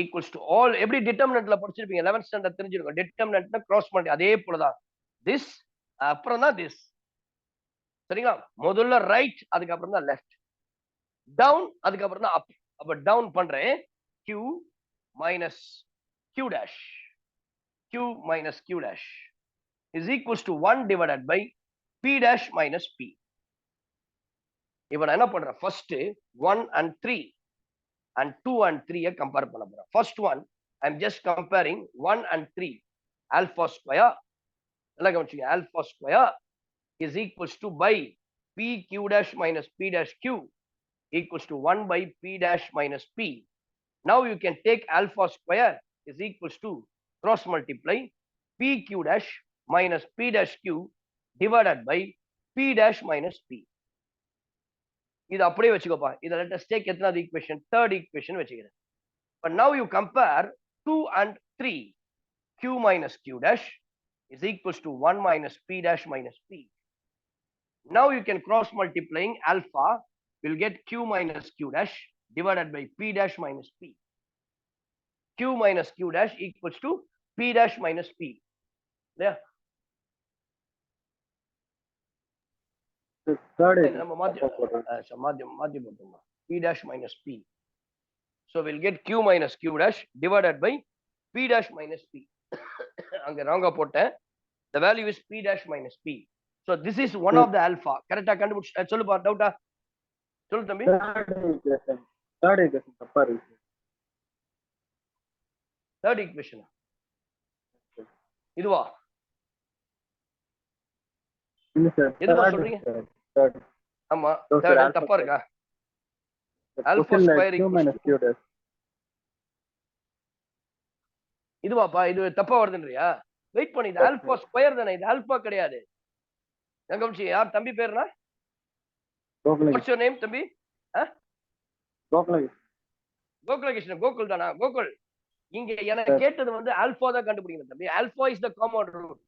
equals to all. எப்படி டிட்டர்மினன்ட்ல படிச்சிருப்பீங்க 11th ஸ்டாண்டர்ட் தெரிஞ்சிருக்கும், டிட்டர்மினன்ட்னா கிராஸ் மல்டி, அதே போலதான் this அப்புறம் தான் this. சரிங்களா, முதல்ல ரைட் அதுக்கப்புறம் தான் லெஃப்ட், டவுன் அதுக்கப்புறம் தான் அப். அப்ப டவுன் பண்றேன், q minus q dash is equals to 1 divided by p dash minus p. இப்போ நான் என்ன பண்றேன், first 1 and 3 and 2 and 3 compare பண்ண போறேன். First one I am just comparing 1 and 3. Alpha square, நல்லா கவனிச்சுங்க, alpha square is equals to by p q dash minus p dash q equals to 1 by p dash minus p. Now you can take alpha square is equals to cross multiply p q dash minus p dash q divided by p dash minus p. இது அப்படியே வச்சுக்கோப்பா. இத let us take எத்தனாவது equation, third equation வச்சுக்கிறேன். But now you compare 2 and 3. q minus q dash is equals to 1 minus p dash minus p. Now you can cross multiplying alpha will get q minus q dash divided by p dash minus p. q minus q dash equals to p dash minus p. Yeah. நம்ம மாத்தி போட்டோம், p dash minus p. So we'll get q minus q dash divided by p dash minus p. அங்க ராங்கா போட்டேன், the value is p dash minus p. So this is one of the alpha. கரெக்ட்டா கண்டுபிடிச்சு சொல்லுப்பா, டவுட்டா சொல்லு தம்பி. Third equation தப்பா இருக்கு. தேர்ட் ஈக்குவேஷன் இதுவா? இல்ல சார், எதுவா சொல்றீங்க? தேர்ட். ஆமா, தேர்ட் தப்பா இருக்கா? Alpha square q minus q dash. இதுவாப்பா, இது தப்பா வருதுன்றியா? வெயிட் பண்ணி, இது ஆல்பா ஸ்கொயர் தானே, இது ஆல்பா கிடையாது. கவனிச்சு, யார் தம்பி பேருனா? What's your name தம்பி? கோகுலகிருஷ்ணன். கோகுல் தானா? கோகுல், இங்க எனக்கு கேட்டது வந்து ஆல்பா தான் கண்டுபிடிக்கணும் தம்பி. Alpha is the common root.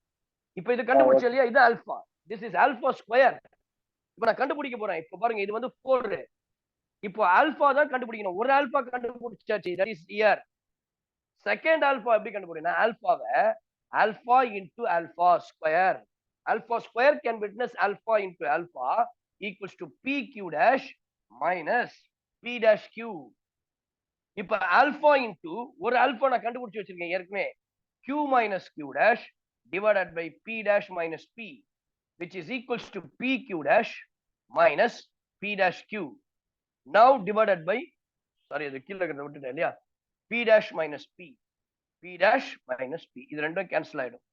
இப்போ இது கண்டுபிடிச்ச இல்லையா, இது alpha, this is alpha square. இப்போ நான் கண்டுபிடிக்க போறேன். இப்போ பாருங்க, இது வந்து 4. இப்போ ஆல்பா தான் கண்டுபிடிக்கணும். ஒரு ஆல்பா கண்டுபிடிச்சாச்சு, that is here. Second alpha எப்படி கண்டுபிடிக்கணும், ஆல்பாவை alpha into alpha square. Alpha square can witness alpha into alpha equals to pq dash minus p dash q. இப்ப alpha into ஒரு alpha நான் கண்டுபிடிச்சு வச்சிருக்கேன் ஏற்கனவே, q minus q dash divided by p dash minus p, which is equals to pq dash minus p dash q. Now divided by, sorry அது கீழ இருக்கிறத விட்டுட்டேன் இல்லையா, p dash minus p, p dash minus p, இது ரெண்டும் cancel ஆயிடும்.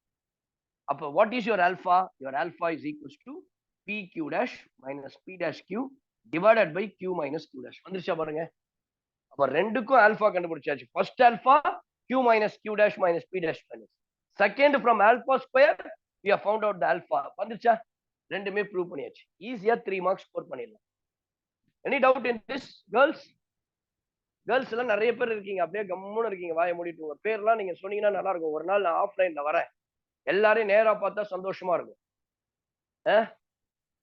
அப்ப what is your alpha? Your alpha is equals to pq dash minus p dash q divided by q minus q dash. வந்துருச்சா பாருங்க. அப்ப ரெண்டுக்கும் ஆல்பா கண்டுபிடிச்சாச்சு. First alpha q minus q dash minus p dash minus. Second from alpha square we have found out the alpha. வந்துருச்சா? ரெண்டுமே prove பண்ணியாச்சு. ஈஸியா 3 marks score பண்ணிடலாம். Any doubt in this girls? Girls எல்லாம் நிறைய பேர் இருக்கீங்க, அப்படியே கம்முன்னு இருக்கீங்க, வாயை மூடிட்டு. உங்க பேர்லாம் நீங்க சொன்னீங்கன்னா நல்லா இருக்கும். ஒரு நாள் நான் ஆஃப்லைன்ல வரேன், எல்லாரையும் நேரா பார்த்தா சந்தோஷமா இருக்கும்.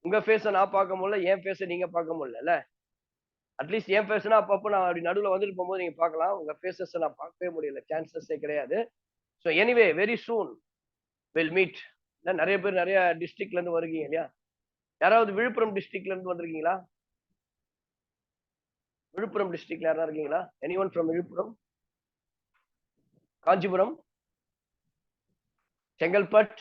உங்க ஃபேஸை நான் பார்க்க முடியல, என் ஃபேஸை நீங்க பார்க்க முடியல. அட்லீஸ்ட் என் ஃபேஸ்னா அப்பப்போ நான் அப்படி நடுவில் வந்துட்டு போகும்போது நீங்க பார்க்கலாம். உங்க ஃபேஸஸ் நான் பார்க்கவே முடியல, சான்சஸே கிடையாது. So anyway very soon will meet. நிறைய பேர் நிறைய டிஸ்ட்ரிக்ட்ல இருந்து வருவீங்க இல்லையா? யாராவது விழுப்புரம் டிஸ்ட்ரிக்ட்ல இருந்து வந்திருக்கீங்களா? விழுப்புரம் டிஸ்ட்ரிக்ட்ல யாரா இருக்கீங்களா? Anyone from Viluppuram? காஞ்சிபுரம், செங்கல்பட்,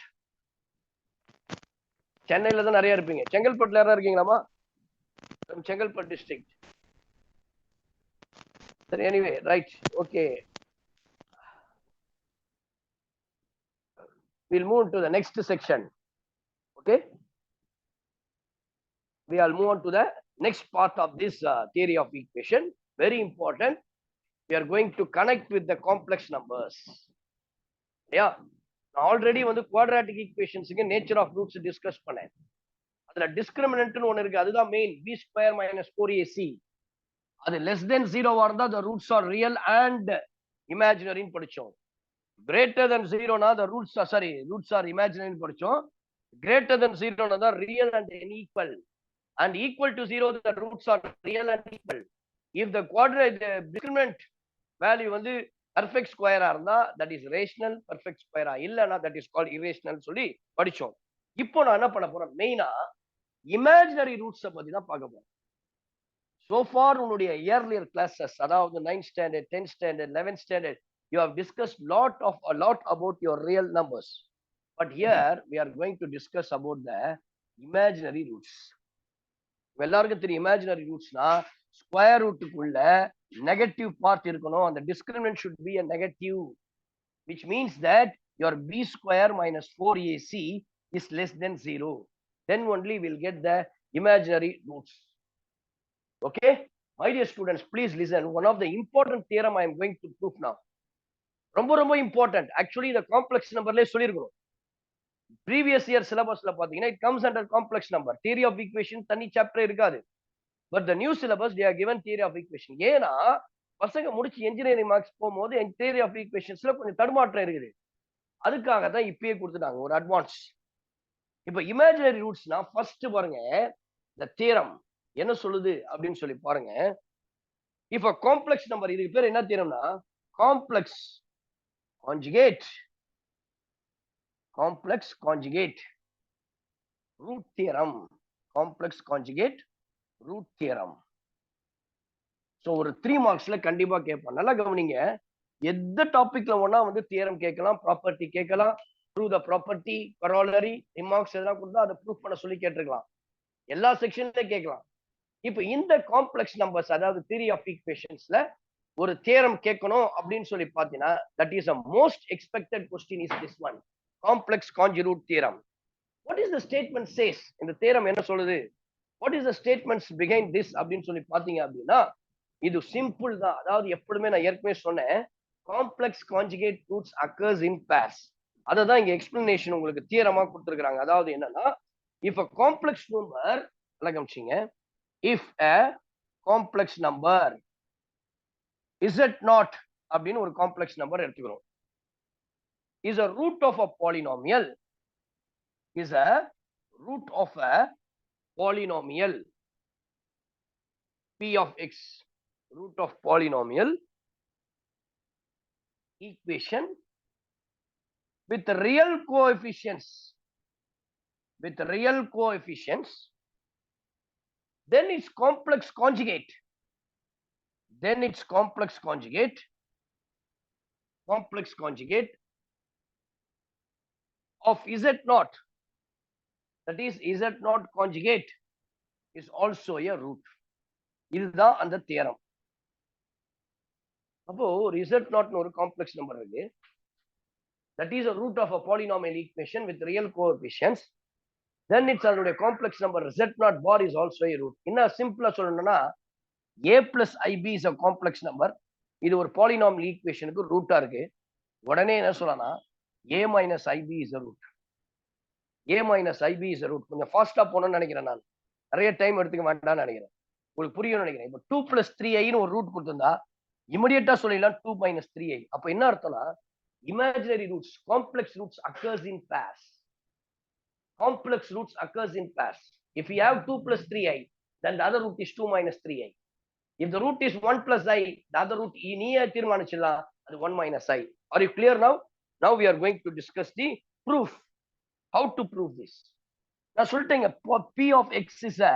சென்னையில தான் நிறைய இருப்பீங்க. செங்கல்பட்டுல யாரா இருக்கீங்களாமா? செங்கல்பட் டிஸ்ட்ரிக்ட். சரி, anyway right, okay. We'll move to the next section. Okay, we'll move on to the next part of this theory of equation. Very important. We are going to connect with the complex numbers. Yeah, already வந்து quadratic equations க்கு nature of roots discuss பண்ணேன். அதுல discriminant னு ஒன்னு இருக்கு, அதுதான் main. b square minus 4ac. அது less than 0 இருந்தா the roots are real and imaginary ன்னு படிச்சோம். greater than 0 na the roots are imaginary ன்னு படிச்சோம். greater than 0 na the real and unequal, and equal to 0 the roots are real and equal. If the discriminant value வந்து perfect square ஆ இருந்தா that is rational, perfect square ஆ இல்லனா that is called irrational சொல்லி படிச்சோம். இப்போ நான் என்ன பண்ண போறேன், மெயினா imaginary roots பத்தி தான் பார்க்க போறேன். so far உன்னுடைய earlier classes, அதாவது 9th standard, 10th standard, 11th standard, you have discussed a lot about your real numbers, but here we are going to discuss about the imaginary roots. எல்லாருக்கும் தெரியும் imaginary rootsனா square ரூட்டுக்குள்ள negative part இருக்கணும். அந்த discriminant should be a negative, which means that your b square minus 4ac is less than 0. Then only we'll get the imaginary roots. Okay, my dear students, please listen. One of the important theorem I am going to prove now. ரொம்ப ரொம்ப important. Actually இந்த complex நம்பர்லயே சொல்லிருக்கணும். Previous year சிலபஸ்ல பாத்தீங்கன்னா it comes under complex number. Theory of equation தனி chapter இருக்காது. But the new syllabus they are given theory of equation. ஏன்னா பசங்க முடிச்சு இன்ஜினியரிங் மார்க்ஸ் போகும்போது தியரி ஆஃப் ஈக்குவேஷன்ஸ்ல கொஞ்சம் தடுமாற்றம் இருக்குது. அதுக்காக தான் இப்பயே கொடுத்துட்டாங்க ஒரு அட்வான்ஸ். இப்ப இமேஜினரி ரூட்ஸ்னா ஃபர்ஸ்ட் பாருங்க, இந்த தியரம் என்ன சொல்லுது அப்படின்னு சொல்லி பாருங்க. இப்ப காம்ப்ளெக்ஸ் நம்பர், இதுக்கு பேர் என்ன தியரம்னா complex conjugate root theorem. complex conjugate root theorem. So ஒரு 3 மார்க்ஸ்ல கண்டிப்பா கேட்பான். நல்லா கவனிங்க. எந்த டாபிக்ல வேணா வந்து தியரம் கேட்கலாம், ப்ராப்பர்ட்டி கேட்கலாம், prove the property, corollary, remarks எதனா கொடுத்தா அதை ப்ரூவ் பண்ண சொல்லி கேட்டிருக்கலாம். எல்லா செக்ஷன்லயும் கேட்கலாம். இப்ப இந்த காம்ப்ளெக்ஸ் நம்பர்ஸ், அதாவது தியரி ஆஃப் ஈக்குவேஷன்ஸ்ல ஒரு தியரம் கேட்கணும் அப்படின்னு சொல்லி பாத்தீங்கன்னா that is a most expected question is this one, complex conjugate theorem. What is the statement says? இந்த தியரம் என்ன சொல்லுது? What is the statements behind this அப்படின்னு சொல்லி பாத்தீங்க அப்படின்னா இது சிம்பிள் தான். அதாவது எப்பவுமே நான் ஏற்கனவே சொன்னேன், complex conjugate roots occurs in pairs. அததான் இங்க எக்ஸ்பிளனேஷன் உங்களுக்கு தியரமா கொடுத்திருக்காங்க. அதாவது என்னன்னா, if a complex number, நல்லா கவனிச்சீங்க, if a complex number z0 அப்படின்னு ஒரு காம்ப்ளெக்ஸ் நம்பர் எடுத்துக்கிறோம், is a root of a polynomial, is a root of a polynomial p of x, root of polynomial equation with real coefficients, then it's complex conjugate, of z0, that is z0 conjugate is also a root. இதுதான் அந்த theorem. அப்போ ஒரு z0 ஒரு complex number இருக்கு, that is a root of a polynomial equation with real coefficients, then it's a complex number z0 bar is also a root. In a simpler சொல்லணும்னா a plus ib is a complex number. இது ஒரு polynomial equationக்கு ரூட்டா இருக்கு. உடனே என்ன சொல்லலாம், a minus ib is a root. a minus ib is a root. கொஞ்சம் ஃபாஸ்டா போகணும்னு நினைக்கிறேன். நான் நிறைய டைம் எடுத்துக்க வேண்டாம்னு நினைக்கிறேன். உங்களுக்கு புரியும்னு நினைக்கிறேன். இப்போ 2 plus 3i ன்னு ஒரு ரூட் கொடுத்திருந்தா இமிடியேட்டா சொல்லிடலாம் 2 minus 3i. அப்ப என்ன அர்த்தம்னா imaginary roots, complex roots occurs in pairs. Complex roots occurs in pairs. If we have 2 plus 3i, then the other root is 2 minus 3i. If the root is 1 plus i, the other root நீயே தீர்மானிச்சிடலாம், அது 1 minus i. Are you clear now? Now we are going to discuss the proof. How to prove this? நான் சொல்லிட்டேங்க, p of x is a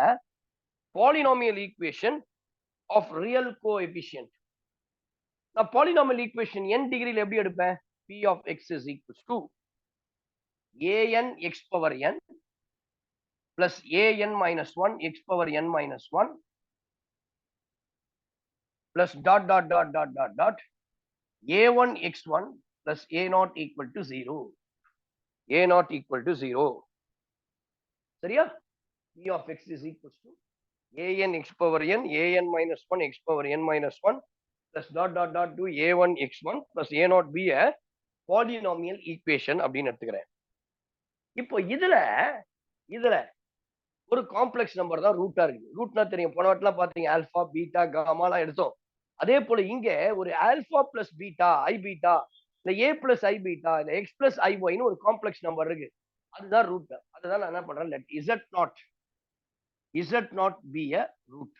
polynomial equation of real coefficient. நான் polynomial equation n டிகிரில எப்படி எடுப்பேன்? p of x is equals to an x power n plus an minus 1 x power n minus 1 plus dot dot dot dot dot dot a1 x1 plus a not equal to 0. a not equal to 0. சரியா? p of x is equals to an x power n an minus 1 x power n minus 1 plus dot dot dot to a1 x1 plus a not be a polynomial equation அப்படின்னு எடுத்துக்கிறேன். இப்போ இதுல ஒரு complex number தான் ரூட்டா இருக்கு. ரூட்னா தெரியும், போன வாட்டிலாம் பாத்தீங்க ஆல்பா பீட்டா காமாலாம் எடுத்தோம். அதே போல இங்க ஒரு ஆல்பா பிளஸ் பீட்டா ஐ பீட்டா இல்ல ஏ பிளஸ் ஐ பீட்டா இல்ல எக்ஸ் பிளஸ் ஐ ஒய்னு ஒரு காம்ப்ளெக்ஸ் நம்பர் இருக்கு. அதுதான் ரூட். அதுதான் நான் என்ன பண்றேன், let Z naught be a root.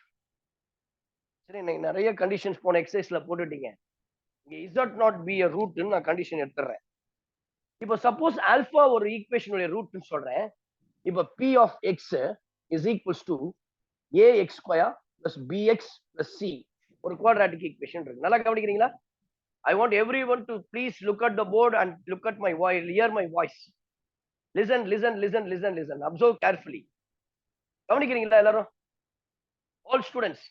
சரி, நீங்க நிறைய கண்டிஷன்ஸ் போன எக்ஸசைஸ்ல போட்டுட்டீங்க. இங்க இசட் நாட் பி a ரூட்னு நான் கண்டிஷன் எடுத்துறேன். இப்போ சப்போஸ் ஆல்பா ஒரு ஈக்குவேஷனுடைய ரூட்னு சொல்றேன். இப்போ p of x is equals to ax square plus bx plus c ஒரு quadratic equation இருக்கு. நல்லா கவனிக்கிறீங்களா? I want everyone to please look at the board and look at my voice, hear my voice. Listen. Observe carefully. கவனிக்கிறீங்களா எல்லாரும்? All students.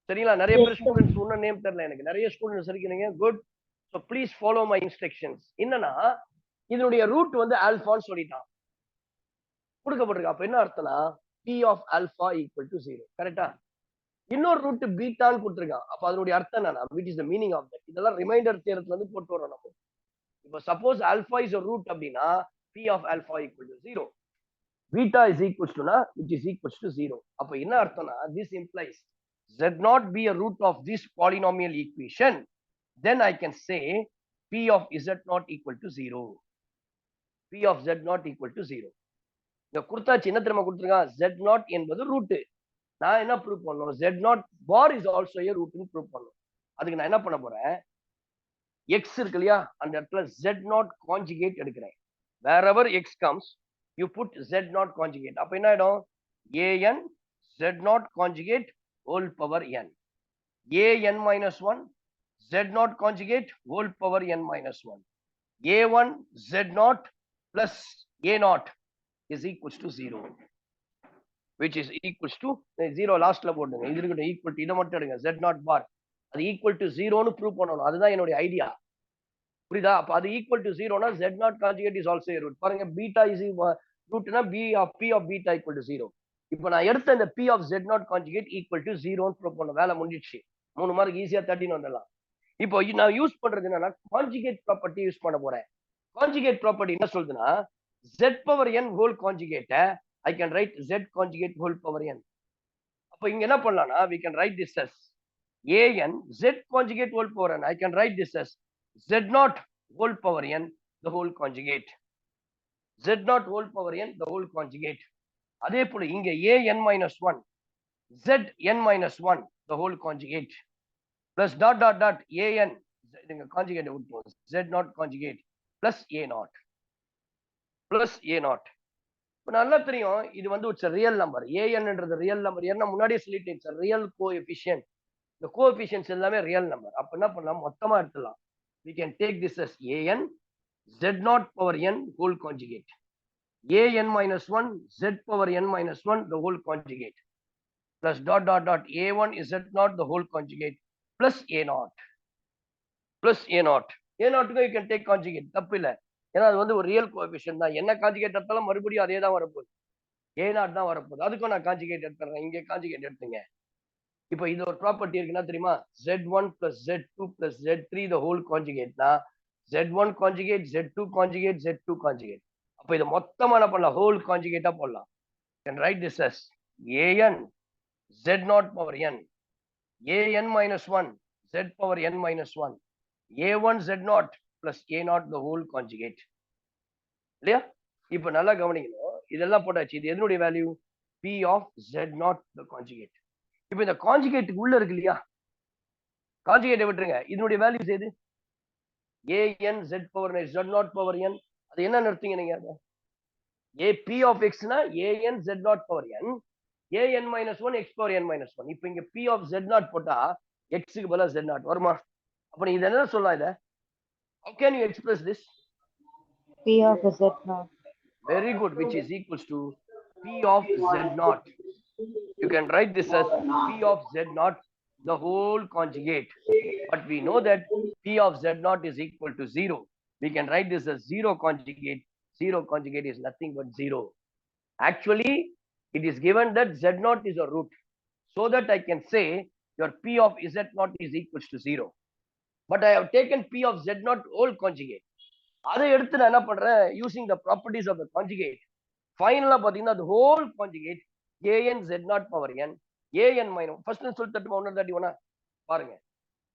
சரிங்களா? நிறைய பேர் students உன்ன name தெரியல எனக்கு. நிறைய ஸ்டூடெண்ட்ஸ் இருக்கீங்க. Good. So please follow my instructions. என்னன்னா இதனுடைய ரூட் வந்து ஆல்பான்னு சொல்லிட்டான் கொடுக்கப்பட்டிருக்கு. அப்ப என்ன அர்த்தம்னா p of alpha equal to 0. கரெக்டா? இன்னொரு ரூட் பீட்டான்னு கொடுத்திருக்கான். அப்ப அதனுடைய அர்த்தம் என்னன்னா which is the meaning of that? இதெல்லாம் ரிமைண்டர் தியரத்துல இருந்து போட்டு வரோம் நம்ம. இப்போ suppose alpha is a root அப்படின்னா p of alpha equal to 0. beta is equals to which is equals to 0. அப்ப என்ன அர்த்தம்னா this implies z not be a root of this polynomial equation. Then I can say p of z not equal to 0. p of z not equal to 0. இந்த கொடுத்தாச்சு. என்ன தெரியுமா கொடுத்துருக்கான்? z0 என்பது root. நான் என்ன ப்ரூவ் பண்ணணும்? z0 bar is also a root ன்னு ப்ரூவ் பண்ணணும். அதுக்கு நான் என்ன பண்ண போறேன், x இருக்கு இல்லையா, அந்த இடத்துல z0 கான்ஜுகேட் எடுக்கிறேன். wherever x comes you put z0 conjugate. அப்ப என்ன ஆயிடும்? an z0 conjugate whole power n, an minus 1 z0 conjugate whole power n minus 1, a1 z0 plus a0 is equals to 0, which is equals to 0 லாஸ்ட்ல போடுங்க. இது இருக்கட்டும், equal to இதை மட்டும் எடுங்க. z0 bar அது ஈக்குவல் டு 0ன்னு prove பண்ணணும். அதுதான் என்னுடைய ஐடியா. புரியுதா? அப்ப அது ஈக்குவல் டு 0னா z0 conjugate is also a root. பாருங்க, பீட்டா இஸ் ரூட்னா p of beta equal to 0. இப்போ நான் எடுத்த இந்த p of z0 conjugate equal to 0ன்னு ப்ரூவ் பண்ணணும். வேலை முடிஞ்சிடுச்சு. 3 மார்க் ஈஸியா 13 வந்துடலாம். இப்போ நான் யூஸ் பண்றது என்னன்னா கான்ஜுகேட் ப்ராப்பர்ட்டி யூஸ் பண்ண போறேன். கான்ஜுகேட் ப்ராப்பர்ட்டி என்ன சொல்லுதுன்னா z power n whole conjugate I can write z conjugate whole power n. அப்ப இங்க என்ன பண்ணலாம்னா we can write this as an z conjugate whole power n. I can write this as z0 whole power n the whole conjugate. z0 whole power n the whole conjugate. அதே போல இங்க an minus 1 zn minus 1 the whole conjugate plus dot dot dot an இதுங்க conjugate விட்டுருவோம், z0 conjugate plus a0 plus a0. இப்போ நல்லா தெரியும் இது வந்து இட்ஸ் ரியல் நம்பர். ஏஎன்ன்றது ரியல் நம்பர். ஏன்னா முன்னாடியே சொல்லிட்டு இட்ஸ் ரியல் கோஎஃபிஷியன்ட். இந்த கோஎஃபிஷியன்ட்ஸ் எல்லாமே ரியல் நம்பர். அப்ப என்ன பண்ணலாம், மொத்தமா எடுத்துடலாம். we can take this as an z0 power n whole conjugate, an minus 1 z power n minus 1 the whole conjugate plus dot dot dot a1 z0 the whole conjugate plus a0 plus a0. A நாட்டுக்கும் you can take conjugate, தப்பு இல்ல. ஏன்னா அது வந்து ஒரு real coefficient தான். என்ன conjugate எடுத்தாலும் மறுபடியும் அதே தான் வரப்போகுது. A நாட் தான் வரப்போகுது. அதுக்கும் நான் கான்ஜுகேட் எடுத்துறேன். இங்க கான்ஜுகேட் எடுத்துங்க. இப்போ இது ஒரு ப்ராப்பர்ட்டி இருக்குன்னா தெரியுமா? Z1 plus Z2 plus Z3 the whole conjugateனா Z1 conjugate, Z2 conjugate, Z2 conjugate. அப்ப இத மொத்தமா என்ன பண்ணலாம்? ஹோல் கான்ஜுகேட்டா போடலாம். Can write this as an Z0 power n, an minus 1 Z power n minus 1, a1 Z0 plus a0 the whole conjugate. இல்லையா? இப்ப நல்லா கவனிக்கணும். இதெல்லாம் போட்டாச்சு. இது எதனுடைய value? P of Z0 the conjugate. இப்ப இந்த கான்ஜுகேட்டுக்கு உள்ள இருக்கு இல்லையா? கான்ஜுகேட்டை விட்டுருங்க. இதனுடைய வேல்யூஸ் எது? an z power n z0 power n. அது என்ன நிறுத்தீங்க நீங்க? a p of x னா an z0 power n, an minus 1 x power n minus 1. இப்போ இங்க p of z0 போட்டா x க்கு பதிலா z0 வருமா? அப்ப நீ இத என்ன சொல்லலாம் இத? How can you express this? P of Z0. Very good, which is equals to p of z0. You can write this as p of z0 the whole conjugate. But we know that p of z0 is equal to 0. We can write this as 0 conjugate. 0 conjugate is nothing but 0. Actually, it is given that z0 is a root. So that I can say your p of z0 is equals to 0. But I have taken p of z0 whole conjugate. அதை எடுத்து நான் என்ன பண்றேன்? Using the properties of the conjugate. ஃபைனலா பாத்தீங்கன்னா the whole conjugate an z0 power n an minus first சொல்லி தட்டுமா ஒன்னு தட்டி ஒண்ணா பாருங்க.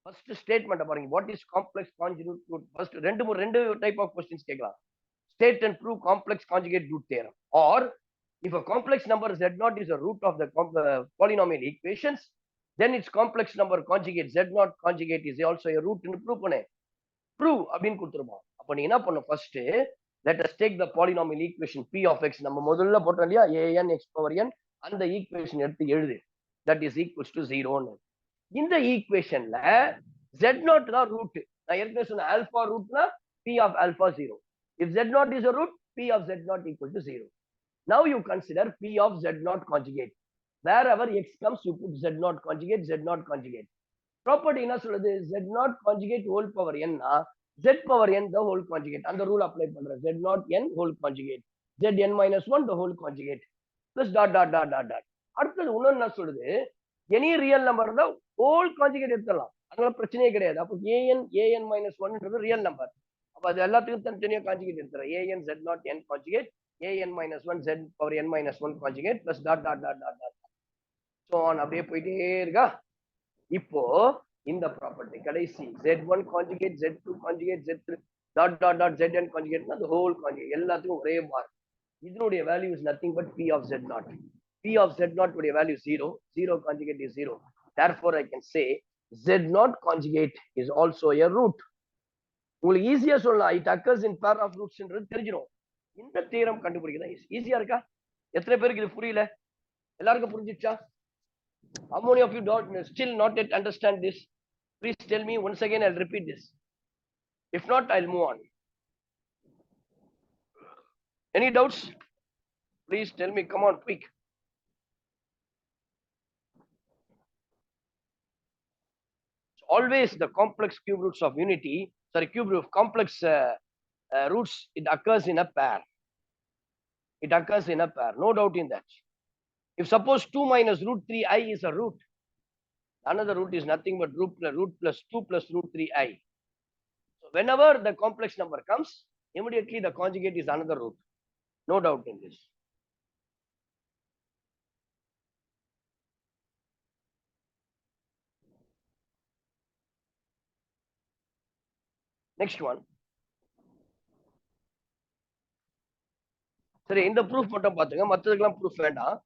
ஃபர்ஸ்ட் ஸ்டேட்மெண்ட் பாருங்க. What is complex conjugate root? First ரெண்டு டைப் ஆஃப் क्वेश्चंस கேட்கலாம். State and prove complex conjugate root theorem. Or if a complex number z0 is a root of the polynomial equations, then its complex number conjugate z0 conjugate is also a root ன்னு prove பண்ணு. Prove அப்படின்னு கொடுத்துருப்போம். அப்ப நீ என்ன பண்ணும்? First let us take the polynomial equation p of x. நம்ம முதல்ல போட்டோம் இல்லையா? an x power n. அந்த ஈக்குவேஷன் எடுத்து எழுது. that is equals to 0 ன்னு. இந்த ஈக்குவேஷன்ல z0 தான் ரூட். நான் ஏற்கனவே சொன்ன alpha ரூட்னா p of alpha 0. If z0 is a root, p of z0 equal to 0. Now you consider p of z0 conjugate. Wherever x comes, you put z0 conjugate, z0 conjugate. Property என்ன சொல்லுது? z0 conjugate whole power n னா z power n the whole conjugate. அந்த rule apply பண்றேன். z0 n whole conjugate, zn minus 1 the whole conjugate plus dot dot dot dot dot. அடுத்தது இன்னொன்னு என்ன சொல்லுது? Any real number தான் whole conjugate எடுத்துடலாம். அதனால பிரச்சனையே கிடையாது. அப்போ an minus 1ன்றது ரியல் நம்பர். அப்ப அது எல்லாத்துக்கும் தனித்தனியா கான்ஜுகேட் எடுத்துறேன். an z0 n conjugate, an minus 1 z power n minus 1 conjugate plus dot dot dot dot dot. So on அப்படியே போயிட்டே இருக்கா. இப்போ இந்த ப்ராப்பர்ட்டி கடைசி z1 conjugate, z2 conjugate, z3 dot dot dot zn conjugate னா the whole conjugate எல்லாத்துக்கும் ஒரே mark. இதனுடைய value is nothing but p of z0. p of z0 உடைய value 0. 0 conjugate is 0. Therefore I can say z0 conjugate is also a root. உங்களுக்கு ஈஸியா சொல்லலாம். it occurs in pair of roots ன்றது தெரிஞ்சிடும். இந்த தியரம் கண்டுபிடிக்கிறது ஈஸியா இருக்கா? எத்தனை பேருக்கு இது புரியல? எல்லாருக்கும் புரிஞ்சிச்சா? How many of you don't still not yet understand this? Please tell me once again. I'll repeat this. If not, I'll move on. Any doubts? Please tell me. Come on, quick. Always the complex cube roots of unity, cube root of complex roots, it occurs in a pair. It occurs in a pair. No doubt in that. If suppose 2 minus root 3i is a root, another root is nothing but root plus 2 plus root 3i. So whenever the complex number comes, immediately the conjugate is another root. No doubt in this. Next one. சரி, இந்த proof மட்டும் பாத்துங்க. மற்றதுக்கெல்லாம் proof வேண்டாம்.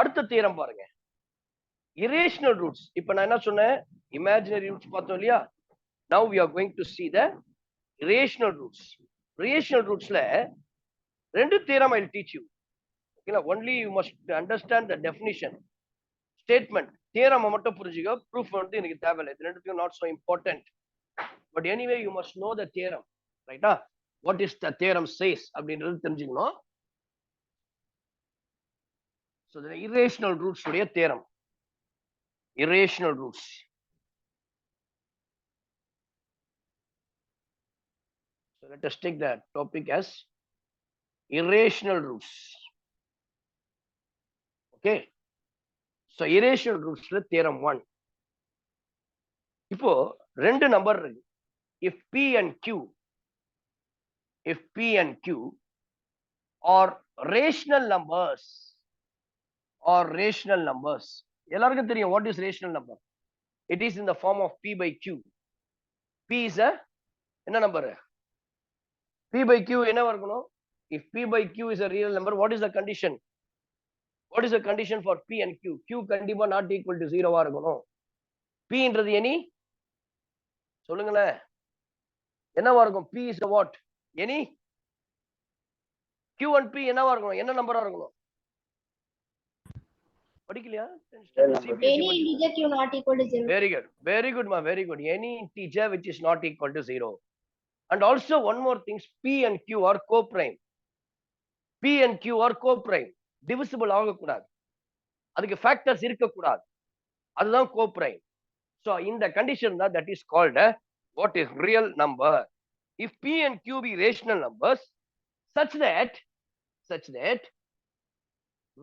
அடுத்த theorem பாருங்க. irrational roots. இப்ப நான் என்ன சொன்னேன்? imaginary roots பார்த்தோம் இல்லையா? Now we are going to see the irrational roots. Irrational rootsல ரெண்டு theorem I'll teach you. Okay, only you must understand the definition. Statement. Theorem மட்டும் புரிஞ்சுக்க. ப்ரூஃப் வந்து எனக்கு தேவையில்லை. இது ரெண்டுத்துக்கும் not so important. But anyway, you must know the theorem. Right? What is the theorem says? அப்படின்றது தெரிஞ்சுக்கணும். So the irrational roots உடைய theorem. Irrational roots. So let us take the topic as irrational roots. Okay. So irrational roots theorem 1. இப்போ ரெண்டு number இருக்கு. If P and Q are rational numbers எல்லாருக்கும் தெரியும் what is rational number. It is in the form of P by Q. P is a என்ன number? P by Q என்ன இருக்கணும்? If P by Q is a real number, what is the condition? What is the condition for P and Q? Q கண்டிப்பா not equal to 0 இருக்கணும். P ன்றது any சொல்லுங்களேன், என்னவா இருக்கும்? P is a what? Any? Q and P என்னவா இருக்கணும்? என்ன நம்பரா இருக்கணும்? படிக்கலையா? Any integer Q not equal to 0. Very good ma, very good. Any integer which is not equal to 0. And also one more thing, P and Q are co-prime. P and Q are co-prime. Divisible ஆகக்கூடாது, அதுக்கு factors இருக்கக்கூடாது, அதுதான் co-prime. So in the condition that is called what is real number. If P and Q be rational numbers such that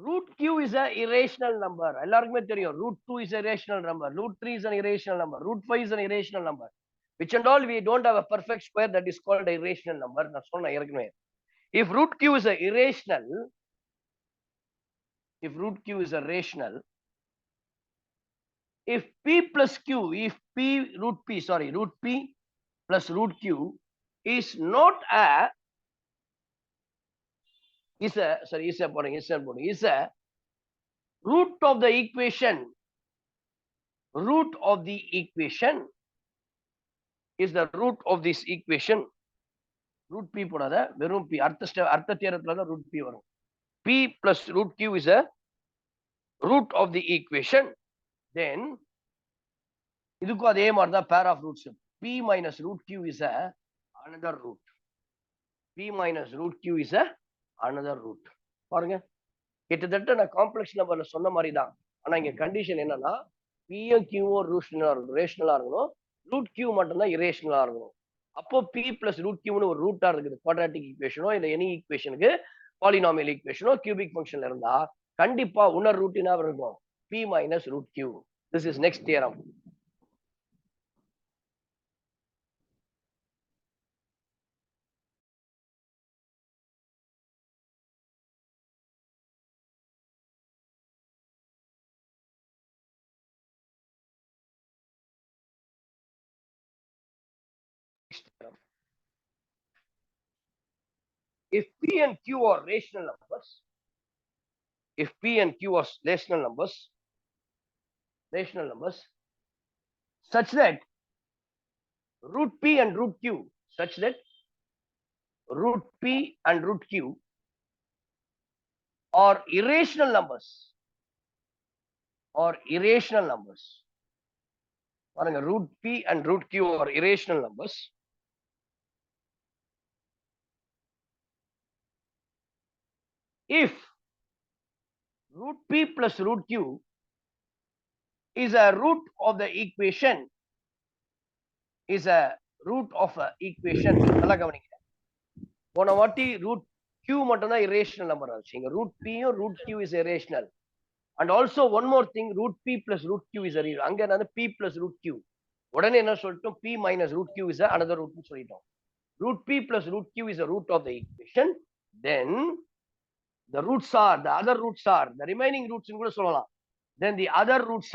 root Q is a irrational number. எல்லாருக்குமே தெரியும் root 2 is a irrational number, root 3 is an irrational number, root 5 is an irrational number, which and all we don't have a perfect square that is called a irrational number. நான் சொன்னேன் ஏற்கனவே. If root Q is a irrational, if root Q is a rational, if P plus Q, root P plus root Q is not a is a root of the equation. Root of the equation is the root of this equation. Root P போடாத, வெறும் P. அர்த்த தியரத்துல தான் root P வரும். P plus root Q is a root of the equation. Then இதுக்கும் அதே மாதிரி தான் pair of roots. P minus root Q is another root. P minus root Q is another root. பாருங்க, கிட்டத்தட்ட நான் காம்ப்ளெக்ஸ் நம்பர்ல சொன்ன மாதிரி தான். ஆனா இங்க கண்டிஷன் என்னன்னா P-யும் Q-யும் ரேஷனலா இருக்கணும், ரூட் Q மட்டும் தான் இரேஷனலா இருக்கணும். அப்போ P plus root Q-னு ஒரு ரூட்டா இருக்குது. குவாட்ராட்டிக் ஈக்குவேஷனோ இல்ல எனி ஈக்குவேஷனுக்கு பாலினாமியல் ஈக்குவேஷனோ கியூபிக் ஃபங்க்ஷன்ல இருந்தா கண்டிப்பா இன்னொரு ரூட்டினா இருக்கும் P minus root Q. This is next theorem. If P and Q are rational numbers, such that root P and root Q, are irrational numbers. பாருங்க, root P and root Q are irrational numbers. If root P plus root Q is a root of the equation, நல்லா கவனிங்க. போன வாட்டி root Q மட்டும் தான் irrational number ஆச்சு. இங்க root P யும் root Q is irrational. And also one more thing, root P plus root Q is a real. அங்க என்னது P plus root Q. உடனே என்ன சொல்லிட்டோம்? P minus root Q is another root னு சொல்லிட்டோம். Root P plus root Q is a root of the equation. Then the other roots are the remaining roots னு கூட சொல்லலாம். Then the other roots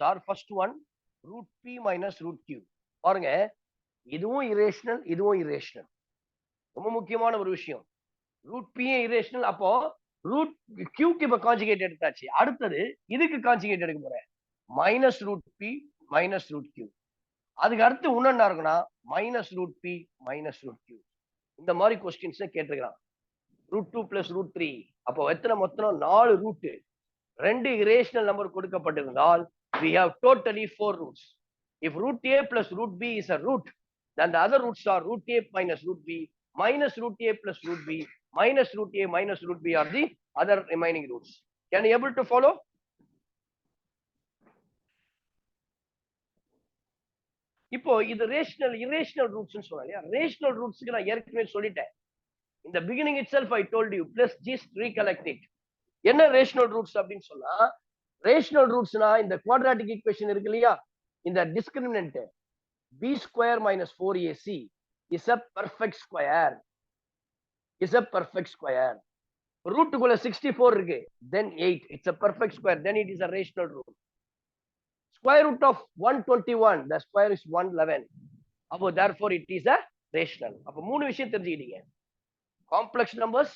are first one root P minus root Q. பாருங்க, இதுவும் irrational, இதுவும் irrational. ரொம்ப முக்கியமான ஒரு விஷயம். root P irrational, அப்போ root Q க்கு இப்ப கான்ஜுகேட் எடுத்தாச்சு. அடுத்தது இதுக்கு கான்ஜுகேட் எடுக்க போறேன். minus root P minus root Q. அதுக்கு அடுத்து இன்னொன்னா இருக்குன்னா minus root P minus root Q. இந்த மாதிரி கொஸ்டின்ஸ் கேட்டிருக்கான். root 2 plus root 3. அப்போ எத்தனை மொத்தம் 4 ரூட். ரெண்டு இரேஷனல் நம்பர் கொடுக்கப்பட்டிருந்தால் we have totally 4 roots. If root A plus root B is a root, then the other roots are root A minus root B minus root A plus root B minus root A minus root B are the other remaining roots. Can you able to follow? இப்போ இது rational irrational ரூட்ஸ்னு சொல்றேன் இல்லையா? Rational ரூட்ஸ்க்கு நான் ஏற்கனவே சொல்லிட்டேன். இந்த beginning itself I told you, plus just recollect it. என்ன rational roots அப்படின்னு சொன்னா, ரேஷனல் ரூட்ஸ்னா இந்த குவாட்ராட்டிக் ஈக்குவேஷன் இருக்கு இல்லையா, இந்த discriminant b square minus 4ac is a perfect square. ரூட்டுக்குள்ள 64 இருக்கு, then 8, it's a perfect square, then it is a rational root. Square root of 121, the square is 111. அப்போ therefore it is a rational. அப்போ மூணு விஷயம் தெரிஞ்சுக்கிட்டீங்க. Complex numbers,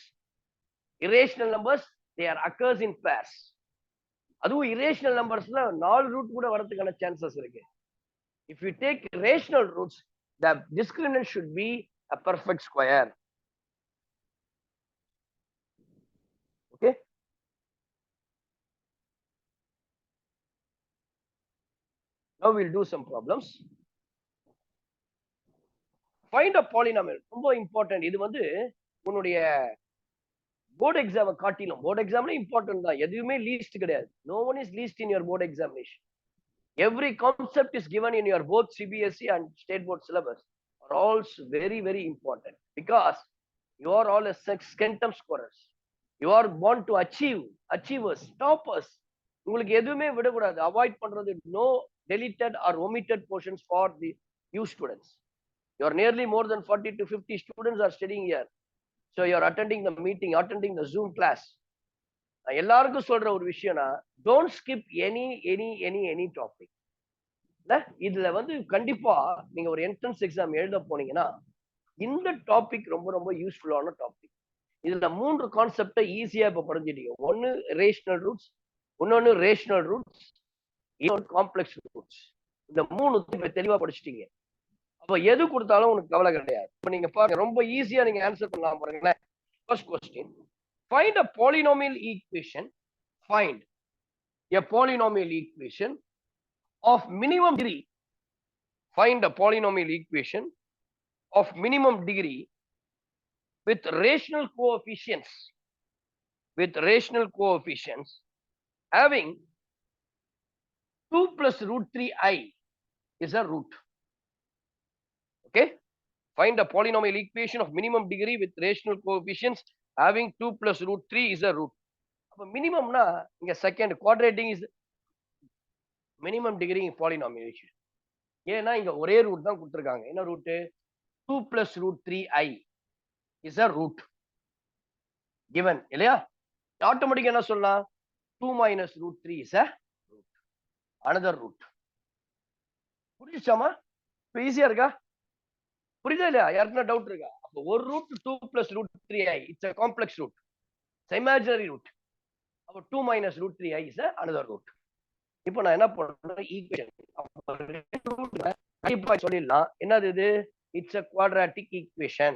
irrational numbers, they are occurs in pairs. அதுவும் irrational numbersல 4 root கூட வரதுக்கான chances இருக்கு. If you take rational roots, the discriminant should be a perfect square. Okay? Now we'll do some problems. Find a polynomial. ரொம்ப important. இது வந்து உன்னுடைய board எக்ஸாமை காட்டிலும், போர்டு எக்ஸாம்ல இம்பார்ட்டன்ட் தான், எதுவுமே லீஸ்ட் கிடையாது. No one is least in your board examination. Every concept is given in your both CBSE and state board syllabus are also very, very important, because you are all a centum scorers. You are born to achieve, achievers, toppers. உங்களுக்கு எதுவுமே விடக்கூடாது. Avoid பண்றது, no deleted or omitted portions for the you students. You are nearly more than 40 to 50 students are studying here. So you are attending the meeting, attending the Zoom class. எல்லாருக்கும் சொல்ற ஒரு விஷயம்னா, don't skip any topic. இதுல வந்து கண்டிப்பா நீங்க ஒரு entrance exam எழுத போனீங்கன்னா இந்த டாபிக் ரொம்ப ரொம்ப யூஸ்ஃபுல்லான டாபிக். இதுல 3 கான்செப்டை ஈஸியா இப்ப புரிஞ்சுட்டீங்க. ஒன்னு ரேஷனல் ரூட்ஸ், இன்னொன்னு ரேஷனல் ரூட்ஸ், இன்னொன்னு காம்ப்ளெக்ஸ் ரூட்ஸ். இந்த 3 இப்ப தெளிவா படிச்சிட்டீங்க. அப்ப எது கொடுத்தாலும் உனக்கு கவலை கிடையாது. இப்ப நீங்க பாருங்க, ரொம்ப ஈஸியா நீங்க ஆன்சர் பண்ணலாம் பாருங்களேன். First question, find a polynomial equation, find a polynomial equation of minimum degree. Find a polynomial equation of minimum degree with rational coefficients, having 2 plus root 3i is a root. Okay, find a polynomial equation of minimum degree with rational coefficients having 2 plus root 3 is a root. அப்ப மினிமம்னா இங்க second quadratic is minimum degree polynomial equation. ஏன்னா இங்க ஒரே root தான் கொடுத்துருக்காங்க. என்ன root? 2 plus root 3i is a root given இல்லையா? ஆட்டோமேட்டிக்கா என்ன சொல்லலாம்? 2 minus root 3 is a root, another root. புரிஞ்சுச்சாமா? இப்போ ஈஸியா இருக்கா? புரியுதா இல்லையா? யாருக்குன்னா டவுட் இருக்கா? அப்போ ஒரு root 2 plus root 3i, it's a complex root, it's imaginary root. அப்போ 2 minus root 3i is another root. இப்போ நான் என்ன பண்றேன்? ஈக்குவேஷன் சொல்லிடலாம். என்னது இது? It's a quadratic equation.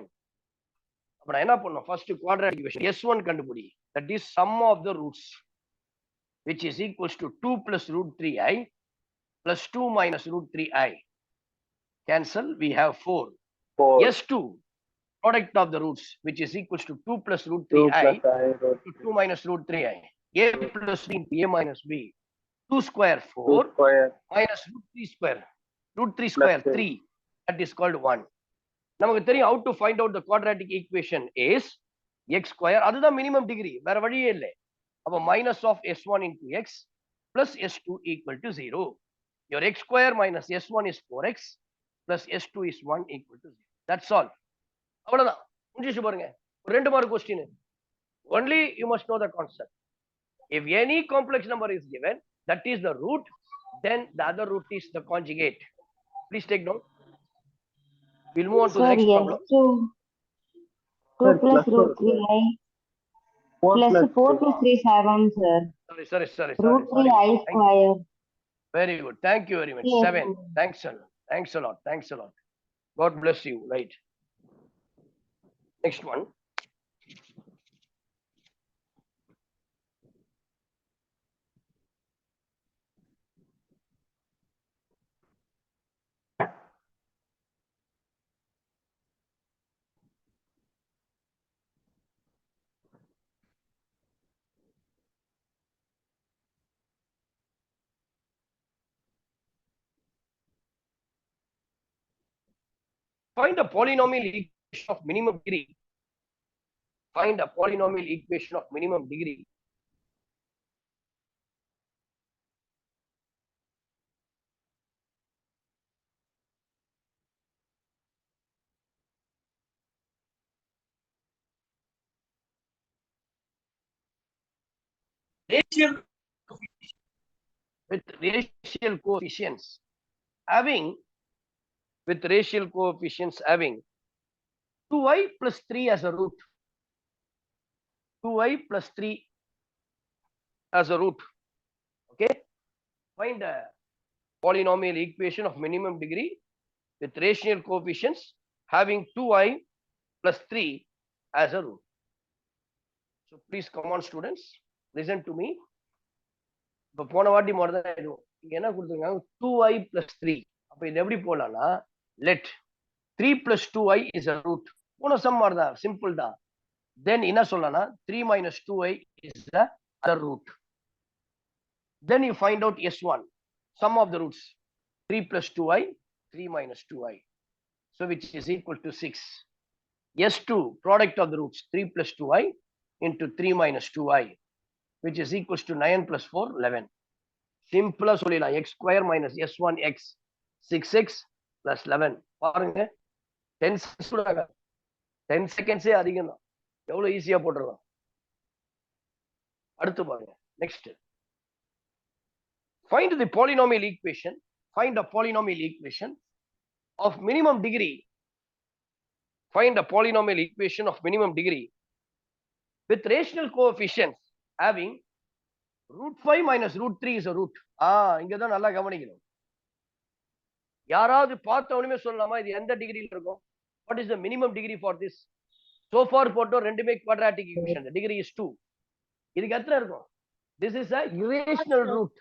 அப்ப நான் என்ன பண்ணணும்? ஃபர்ஸ்ட் quadratic equation S1 கண்டுபிடி. That is sum of the roots, which is equals to 2 plus root 3i plus 2 minus root 3i. Cancel, we have 4. S2, product of the roots, which is equals to 2 plus root 3i to 2 minus root 3i. A plus b into a minus b. 2 square 4 minus root 3 square. Root 3 square 3. That is called 1. நமக்கு தெரியும் how to find out the quadratic equation is x square. அதுதான் minimum degree, வேற வழியே இல்லை. அப்ப minus of s1 into x plus s2 equal to 0. Your x square minus s1 is 4x plus s2 is 1 equal to 0. That's all. அவ்வளவுதான், முடிஞ்சிச்சு பாருங்க. ரெண்டு mark question. Only you must know the concept. If any complex number is given, that is the root, then the other root is the conjugate. Please take note. We'll move on to the next problem. 2 plus root 3i plus 4 plus 3 7, sir. Sorry. Root 3i square. Very good. Thank you very much. Yes, 7. sir. Thanks a lot. God bless you. Right. Next one. Find a polynomial equation of minimum degree. Find a polynomial equation of minimum degree. Racial with racial coefficients having 2i plus 3 as a root. 2i plus 3 as a root. Okay. Find a polynomial equation of minimum degree with rational coefficients having 2i plus 3 as a root. So please come on students, listen to me. இப்போ போன வாட்டி மாதிரி தான் இதுவும் இங்க என்ன கொடுத்துருக்காங்க 2i plus 3. அப்ப இது எப்படி போடலாம்னா let 3 plus 2i is a root. போன சம் மாதிரி தான், சிம்பிள் தான். Then என்ன சொல்லலாம்னா 3 minus 2i is the other root. Then you find out S1, sum of the roots. 3 plus 2i, 3 minus 2i. So which is equal to 6. S2, product of the roots, 3 plus 2i into 3 minus 2i, which is equals to 9 plus 4, 11. Simple சொல்லலாம் x square minus s1x, 6x plus 11. பாருங்க 10 seconds 10 seconds அதிகம் தான், எவ்வளவு ஈஸியா போட்டுறலாம். அடுத்து பாருங்க next. Find the polynomial equation. Find a polynomial equation of minimum degree. Find a polynomial equation of minimum degree with rational coefficients having root 5 minus root 3 is a root. இங்கதான் நல்லா கவனிக்கணும். யாராவது பார்த்தவனுமே சொல்லலாமா இது எந்த டிகிரியில் இருக்கும்? What is the minimum degree for this? So far போட்டோம் ரெண்டுமே quadratic equation. The degree is 2. இதுக்கு எத்தனை இருக்கும்? This is a irrational root.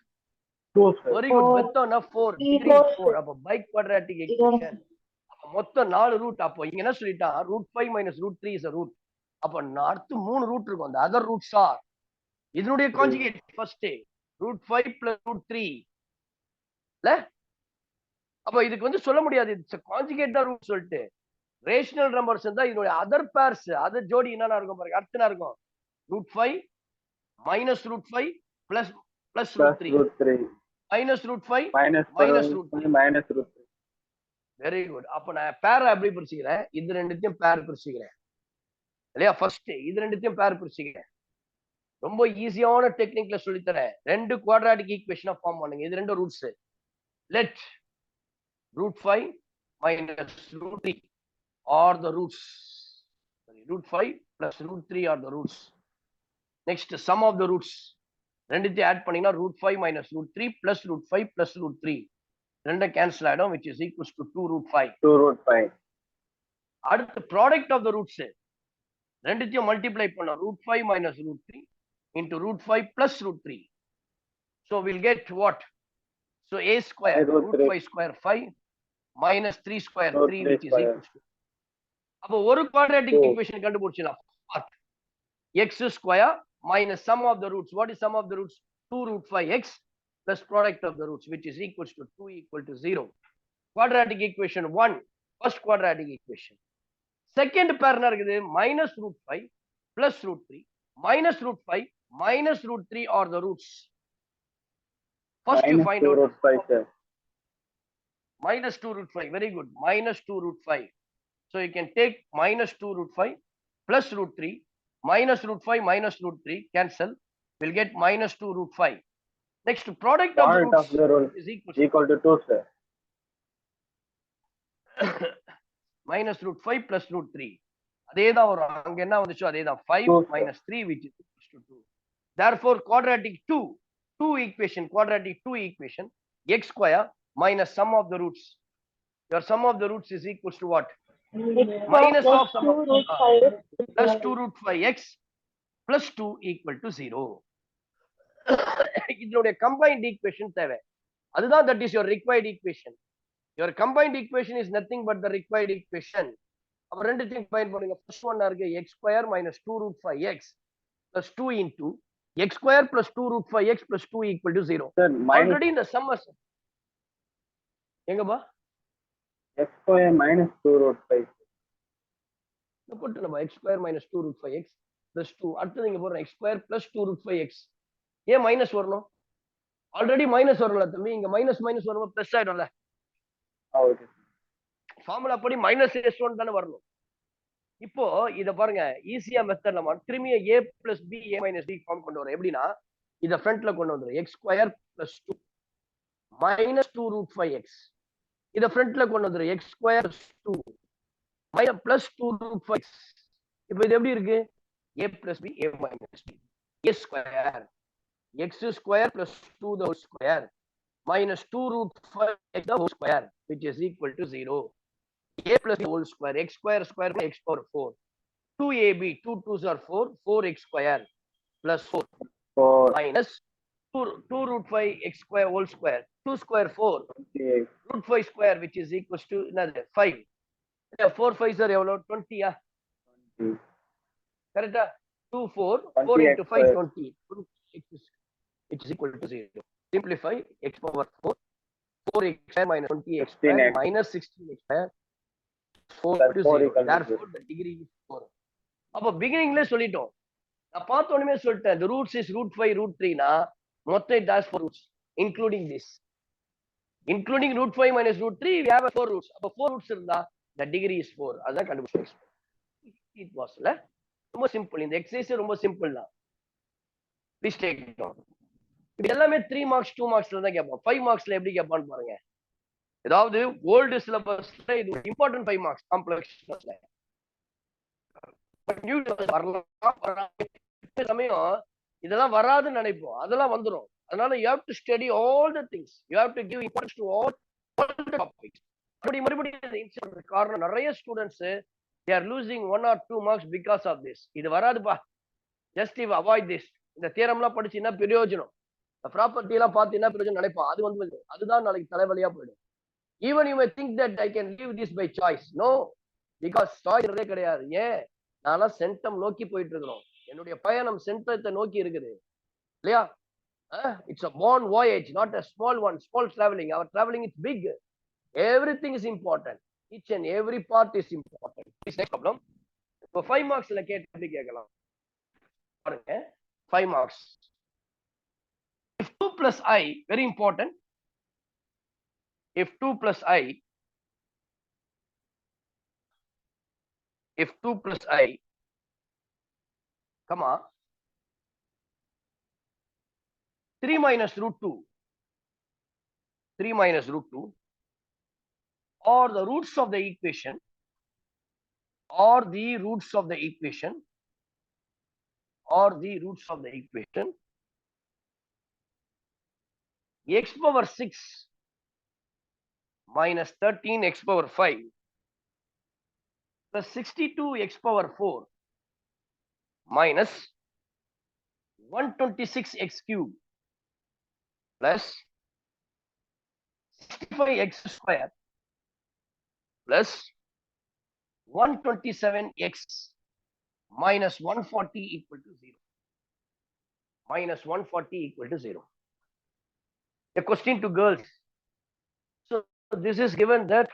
Very good. மொத்தம்னா 4. Degree is 4. அப்ப by quadratic equation. மொத்தம் 4 ரூட். அப்போ இங்க என்ன சொல்லிட்டா root 5 minus root 3 is a root. அப்ப அடுத்து 3 ரூட் இருக்கும். அந்த other roots are இதனுடைய conjugate first root 5 plus root 3 இல்ல. அப்ப இதுக்கு வந்து சொல்ல முடியாது இட்ஸ் கான்ஜுகேட் தான் ரூட் சொல்லிட்டு. ரேஷனல் நம்பர்ஸ் தான் இதனுடைய அதர் பேர்ஸ், அதர் ஜோடி என்னன்னா இருக்கும் பாருங்க. அடுத்து என்ன இருக்கும்? root 5 minus root 5 plus root 3 minus root 5 minus root 3. Very good. அப்ப நான் பேரை எப்படி பிரிச்சுக்கிறேன்? இது ரெண்டுத்தையும் பேர் பிரிச்சுக்கிறேன் இல்லையா? ஃபர்ஸ்ட் இது ரெண்டுத்தையும் பேர் பிரிச்சுக்கிறேன். ரொம்ப ஈஸியான டெக்னிக்ல சொல்லித்தரேன். ரெண்டு குவாட்ராட்டிக் ஈக்குவேஷனை ஃபார்ம் பண்ணுங்க. இது ரெண்டு roots. Let root 5 minus root 3 are the roots. root 5 plus root 3 are the roots. Next, sum of the roots. ரெண்டுத்தையும் ஆட் பண்ணீங்கன்னா root 5 minus root 3 plus root 5 plus root 3 ரெண்டு கேன்சல் ஆயிடும், which is equals to 2 root 5. அடுத்து product of the roots. ரெண்டுத்தையும் multiply பண்ணோம். root 5 minus root 3 into root 5 plus root 3. So we'll get what? So a square, root 5 square 5 minus 3 square 3, which is equals to. அப்போ ஒரு quadratic equation கண்டுபிடிச்சலாம். x square minus sum of the roots. What is sum of the roots? 2 root 5x plus product of the roots, which is equals to 2 equal to 0. Quadratic equation 1, first quadratic equation. Second pair என்ன இருக்குது? minus root 5 plus root 3 minus root 5 minus root 3 are the roots. First you find out root 5, sir. Minus 2 root 5. Very good. Minus 2 root 5. So you can take minus 2 root 5 plus root 3 minus root 5 minus root 3 cancel. We'll get minus 2 root 5. Next, product of the roots is equal to 2, sir. Minus root 5 plus root 3. அதேதான் வரும். அங்க என்ன வந்துச்சோ அதேதான். 5 minus 3, which is equals to 2. Therefore, quadratic 2 equation, x square minus sum of the roots. Your sum of the roots is equals to what? Minus of sum of plus 2 root 5x plus 2 equal to 0. இதனுடைய combined equation தேவை. அதுதான் that is your required equation. Your combined equation is nothing but the required equation. அப்ப ரெண்டுத்தையும் combine பண்ணுங்க. First one இருக்கு x square minus 2 root 5x plus 2 into x square plus 2 root 5x plus 2 equal to 0. Sir, already in the sum எங்கப்பா x square minus 2 root 5. போட்டு நம்ம x square minus 2 root 5x plus 2. அடுத்தது இங்க போடுறோம் x square plus 2 root 5x. ஏன் minus வரணும்? Already minus வரல தம்பி, இங்க மைனஸ் மைனஸ் வரும் பிளஸ் ஆயிடும்ல. Okay. ஃபார்முலா படி மைனஸ் s1 தானே வரணும். இப்போ இத பாருங்க, ஈஸியா மெத்தட் நம்ம திரும்பிய a plus b a minus b form கொண்டு வரோம். எப்படின்னா இத ஃப்ரண்ட்ல கொண்டு வந்துரும். x square plus 2 minus 2 root 5x. இத ஃப்ரண்ட்ல கொண்டு வந்துரும். x square plus 2 minus plus 2 root 5x. இப்போ இது எப்படி இருக்கு? a plus b a minus b. a square x square plus 2 the whole square minus 2 root 5x the whole square, which is equal to 0. a plus b whole square, x square square x power 4. 2ab, 2 2s are 4, 4x square plus 4 4 minus 2 root 5 x square whole square. 2 square 4 28. root 5 square, which is equals to another 5. 4 5s are எவ்வளவு? 20. 20. கரெக்டா? 2 4 4 20 into x 5 square. 20, which is equal to 0. Simplify x power 4, 4x square minus 20x square 16x. minus 16x square 4 Plus to 4 0. equal to Therefore the degree is 4. அப்ப பிகினிங்ல சொல்லிட்டோம். நான் பார்த்த உடனே சொல்லிட்டேன் the roots is root 5 root 3 னா மொத்தம் it has 4 roots including this. Including root 5 minus root 3 we have 4 roots. அப்ப 4 roots இருந்தா the degree is 4. அதான் கண்டுபிடிச்சோம். it was ரொம்ப சிம்பிள். இந்த எக்ஸசைஸ் ரொம்ப சிம்பிள் தான். Please take it down. இது எல்லாமே 3 மார்க்ஸ் 2 மார்க்ஸ்ல தான் கேட்பான். 5 மார்க்ஸ்ல எப்படி கேட்பான்னு பாருங்க. ஏதாவது ஓல்டு சிலபஸ்ல இது இம்பார்ட்டன்ட் 5 மார்க்ஸ் காம்ப்ளெக்ஸ்ல சமயம் இதெல்லாம் வராதுன்னு நினைப்போம், அதெல்லாம் வந்துடும். அதனால you have to study all the things, you have to give importance to all the topics. மறுபடியும் காரணம் நிறைய students they are losing 1 or 2 marks because of this. இது வராதுப்பா, just you avoid this. இந்த தியரம்லாம் படிச்சீங்கன்னா பிரயோஜனம், ப்ராப்பர்ட்டி எல்லாம் பார்த்தீங்கன்னா பிரயோஜனம் நினைப்பான், அது வந்து அதுதான் நாளைக்கு தலைவலியா போயிடும். Even you may think that I can leave this by choice. No, because choice கிடையாது. ஏன் நான்லாம் சென்டம் நோக்கி போயிட்டு இருக்கிறோம். என்னுடைய பயணம் சென்டத்தை நோக்கி இருக்குது இல்லையா? It's a long voyage, not a small one. Small traveling, our traveling is big. Everything is important, each and every part is important. This next problem. இப்போ 5 மார்க்ஸ்ல கேட்டு எப்படி கேட்கலாம் பாருங்க. 5 marks. If 2 plus I, very important, if 2 plus I, if 2 plus I, come on, 3 minus root 2, 3 minus root 2, or the roots of the equation, or the roots of the equation, or the roots of the equation, x power 6 minus 13 x power 5 plus 62 x power 4 minus 126 x cube plus 65 x square plus 127x minus 140 equal to 0. Minus 140 equal to 0. A question to girls. So this is given that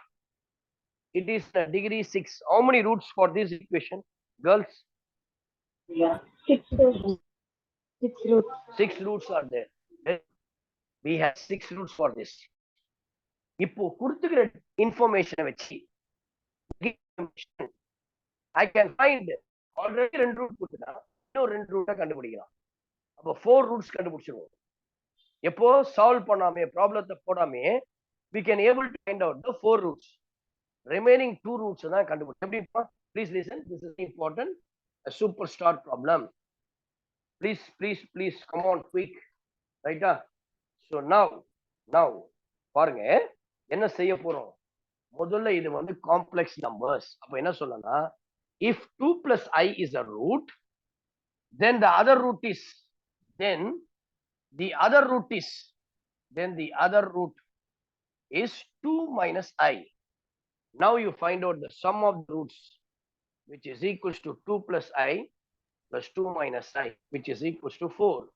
it is degree 6. How many roots for this equation, girls? Yeah. 6 roots. 6 roots. 6 roots are there. We have 6 roots for this. இப்போ கொடுத்துக்கிற இன்ஃபர்மேஷனை வச்சு I can find already 2 root கொடுத்தா இன்னும் 2 ரூட்டை கண்டுபிடிக்கலாம். அப்போ 4 roots கண்டுபிடிச்சிருவோம். எப்போ solve பண்ணாமே, ப்ராப்ளத்தை போடாமே, we can able to find out the 4 roots. Remaining 2 roots தான் கண்டுபிடிச்சோம். எப்படிப்பா? Please listen, this is important, a super star problem. Please come on quick. ரைட்டா? So now பாருங்க என்ன செய்ய போறோம். முதல்ல இது வந்து காம்ப்ளெக்ஸ் நம்பர்ஸ். அப்ப என்ன சொல்லலாம், if 2 plus I is a root, then the other root is, then the other root is 2 minus I. Now you find out the sum of the roots, which is equals to 2 plus I plus 2 minus I, which is equals to 4.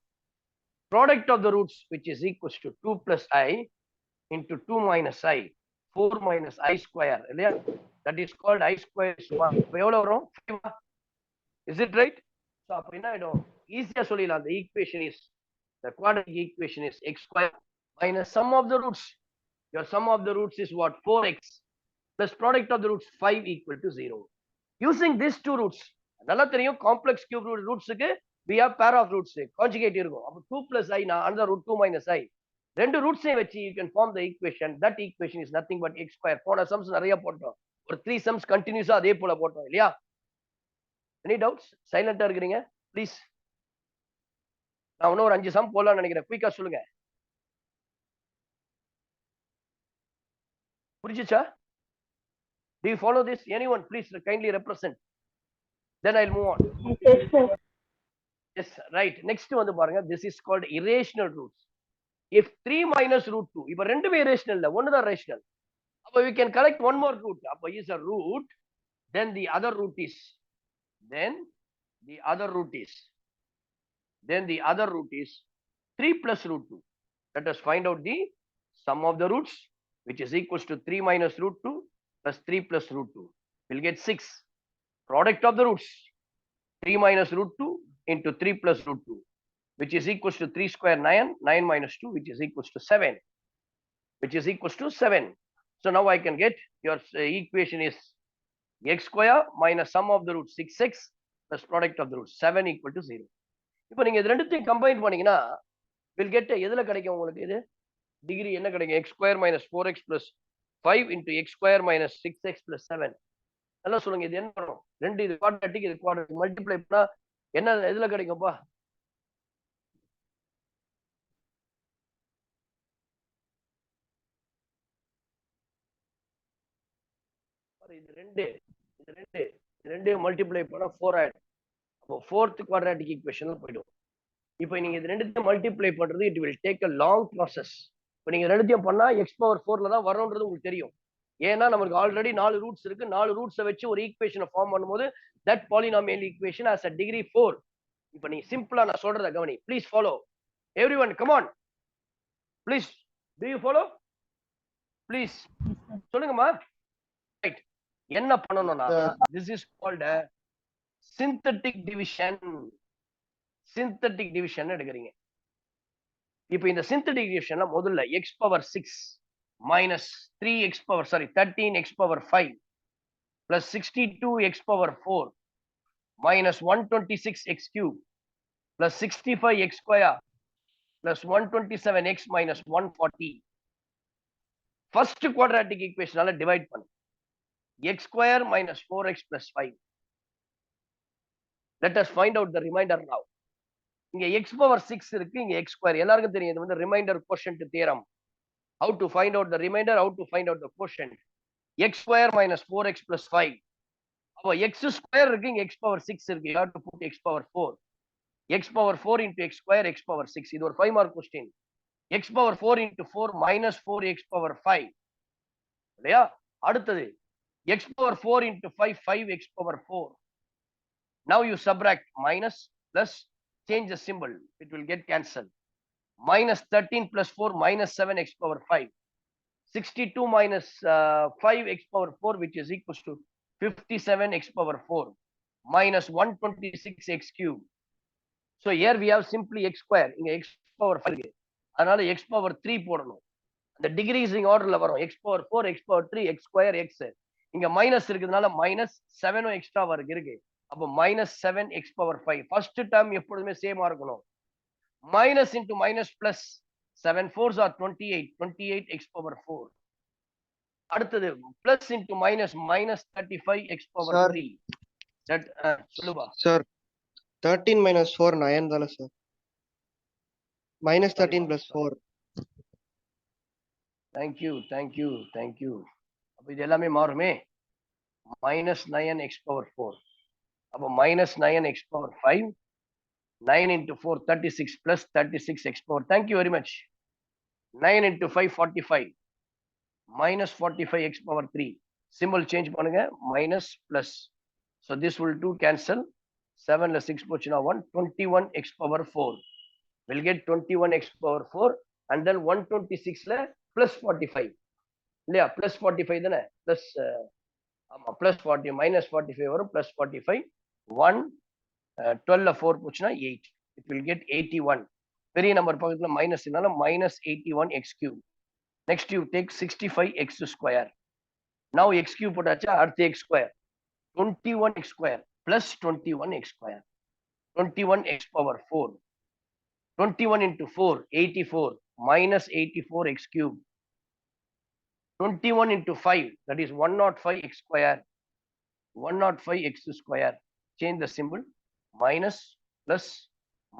Product of the roots, which is equals to 2 plus I into 2 minus I. 4 minus I square இல்லையா? That is called I square is 1. இப்போ எவ்வளவு வரும்? 5. Is it right? So அப்ப என்ன ஆயிடும்? ஈஸியா சொல்லிடலாம். The quadratic equation is x square minus sum of the roots. Your sum of the roots is what? 4x plus product of the roots 5 equal to 0. Using these two roots, நல்லா தெரியும் complex cube rootsக்கு we have pair of roots, conjugate இருக்கும். அப்ப 2 plus I another root 2 minus I. ரெண்டு ரூட்ஸையும் வச்சு you can form the equation. That equation is nothing but x square. போன sums நிறைய போட்டோம். ஒரு 3 sums continuousா அதே போல போட்டோம் இல்லையா? Any doubts? சைலண்டா இருக்கிறீங்க ப்ளீஸ். நான் இன்னும் ஒரு 5 சம் போடலாம்னு நினைக்கிறேன். குயிக்கா சொல்லுங்க. புரிஞ்சுச்சா? Do you follow this? Anyone please kindly represent. Then I'll move on. Yes, sir. Yes, right. Next வந்து பாருங்க. This is called irrational roots. If 3 minus root 2, இப்ப ரெண்டுமே irrational இல்ல, ஒன்னு தான் rational. அப்ப we can collect one more root. அப்ப is a root, then the other root is 3 plus root 2. Let us find out the sum of the roots, which is equals to 3 minus root 2 plus 3 plus root 2. We'll get 6. Product of the roots, 3 minus root 2 into 3 plus root 2, which is equals to 3 square 9, 9 minus 2, which is equals to 7. So now I can get your equation is x square minus sum of the roots 6x plus product of the roots 7 equal to 0. இப்போ நீங்க இது ரெண்டுத்தையும் combine பண்ணீங்கன்னா will get எதுல கிடைக்கும் உங்களுக்கு? இது degree என்ன கிடைக்கும்? x square minus 4x plus 5 into x square minus 6x plus 7. நல்லா சொல்லுங்க, இது என்ன வரும்? ரெண்டு இது குவாட்ராட்டிக், இது குவாட்ராட்டிக் மல்டிப்ளை பண்ணா என்ன எதுல கிடைக்கும்பா? இது ரெண்டு மல்டிப்ளை பண்ணா 4 ஆயிடும். அப்போ fourth quadratic equationல போய்டும். இப்போ நீங்க இது ரெண்டுத்தையும் மல்டிப்ளை பண்றது it will take a long process. இப்போ நீங்க ரெண்டுத்தையும் பண்ணா x power 4ல தான் வரும்ன்றது உங்களுக்கு தெரியும். ஏன்னா நமக்கு ஆல்ரெடி 4 ரூட்ஸ் இருக்கு. 4 ரூட்ஸை வச்சு ஒரு ஈக்குவேஷனை ஃபார்ம் பண்ணும்போது that polynomial equation has a degree 4. இப்போ நீ சிம்பிளா நான் சொல்றத கவனி. Please follow. Everyone come on. Please do you follow? Please சொல்லுங்கம்மா. ரைட். என்ன பண்ணணும்னா this is called a synthetic division. எடுக்கிறீங்க. இப்போ இந்த synthetic divisionல முதல்ல x power 6 minus 13x power 5 plus 62x power 4 minus 126x cube plus 65x square plus 127x minus 140. First quadratic equation divide பண்ணு. x square minus 4x plus 5. Let us find out the remainder now. இங்க x power 6 இருக்கு, இங்க x square. எல்லாருக்கும் தெரியும் இது வந்து remainder quotient theorem. How to find out the remainder, how to find out the quotient. x square minus 4x plus 5. அப்போ x square இருக்கு, இங்க x power 6 இருக்கு. You have to put x power 4. x power 4 into x square, x power 6. இது ஒரு 5 mark question. x power 4 into 4 minus 4x power 5. இல்லையா? அடுத்தது x power 4 into 5, 5x power 4. Now you subtract minus plus, change the symbol, it will get cancelled. Minus 13 plus 4 minus 7x power 5. 62 minus 5x power 4, which is equals to 57x power 4 minus 126x cube. So here we have simply x square. இங்க x power 5. அதனால x power 3 போடணும். அந்த decreasing ஆர்டர்ல வரும். x power 4, x power 3, x square, x. இங்க minus இருக்கிறதுனால minus 7 extra இருக்கு. அப்போ minus 7x power 5. First term எப்பொழுதுமே சேமா இருக்கணும். Minus into minus plus 7 4s are 28, 28x power 4. அடுத்தது plus into minus minus 35x power 3. சொல்லுவா சார் 13 minus 4 9 தானே sir? minus 13 plus 4. Thank you. அப்ப இது எல்லாமே மாறுமே. minus 9x power 4. அப்போ minus 9x power 5. 9 into 4 36 plus 36x power. Thank you very much. 9 into 5 45 minus 45x power 3. Symbol change பண்ணுங்க. minus plus. So this will do cancel. 7 plus 6 போச்சுனா 1. 21x power 4. We'll get 21x power 4 and then 126 plus 45. இல்லையா? Plus 45 தானே, plus ஆமா plus 40 minus 45 வரும், plus 45 1 12 4 போச்சுன்னா 8, it will get 81. பெரிய number பக்கத்துல மைனஸ்னால minus 81 x cube. Next you take 65 x square. Now x cube போட்டாச்சு, அடுத்து x square 21 x square plus 21 x square 21 x power 4 21 into 4 84 minus 84 x cube 21 into 5 that is 105 x square 105 x square. Change the symbol, minus plus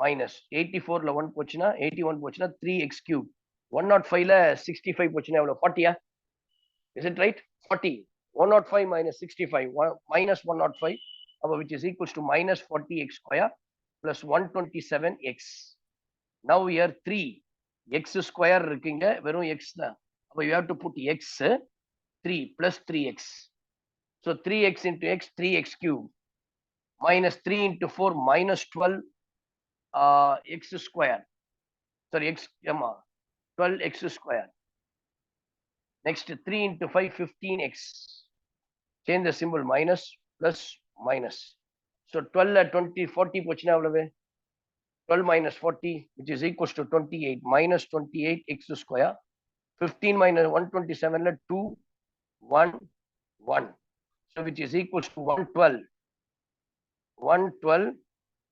minus 84 ல 1 போச்சுன்னா 81 போச்சுன்னா 3x cube 105 ல 65 போச்சுன்னா எவ்வளவு 40? Is it right? 40. 105 minus 65 minus 105 which is equals to minus 40x square plus 127x. Now here 3 x square இருக்குங்க, வெறும் x தான். அப்ப you have to put x 3 plus 3x. So 3x into x 3x cube minus 3 into 4 minus 12 x square. Sorry, x 12 x square. Next 3 into 5 15x. Change the symbol, minus plus minus. So 12 20 40 போச்சுன்னா எவ்வளவு? 12 minus 40 which is equals to 28 minus 28 x square. 15 minus 127 ல 2 1 1. So which is equals to 112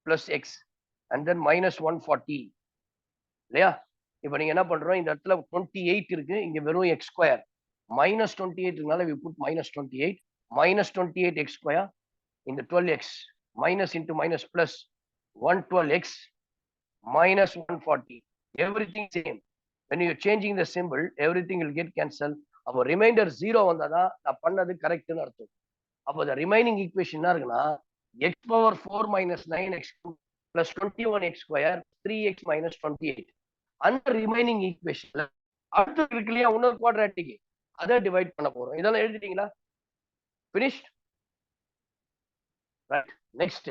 plus x and then minus 140. இல்லையா? இப்ப நீங்க என்ன பண்றோம், இந்த இடத்துல 28 இருக்கு, இங்க வெறும் x square minus 28 இருக்கனால we put minus 28 minus 28 x square in the 12x minus into minus plus 112x minus 140. Everything same. When you are changing the symbol, everything will get cancelled. அப்போ ரிமைண்டர் 0 வந்தாதான் நான் பண்ணது கரெக்ட்னு அர்த்தம். அப்போ the remaining equation என்ன இருக்குன்னா x power 4 minus 9x plus 21x square 3x minus 28. அந்த remaining ஈக்குவேஷன்ல அடுத்து இருக்கு இல்லையா இன்னொரு குவாட்ராட்டிக், அதை டிவைட் பண்ண போறோம். இதெல்லாம் எழுதிட்டீங்களா? finished? Right. Next.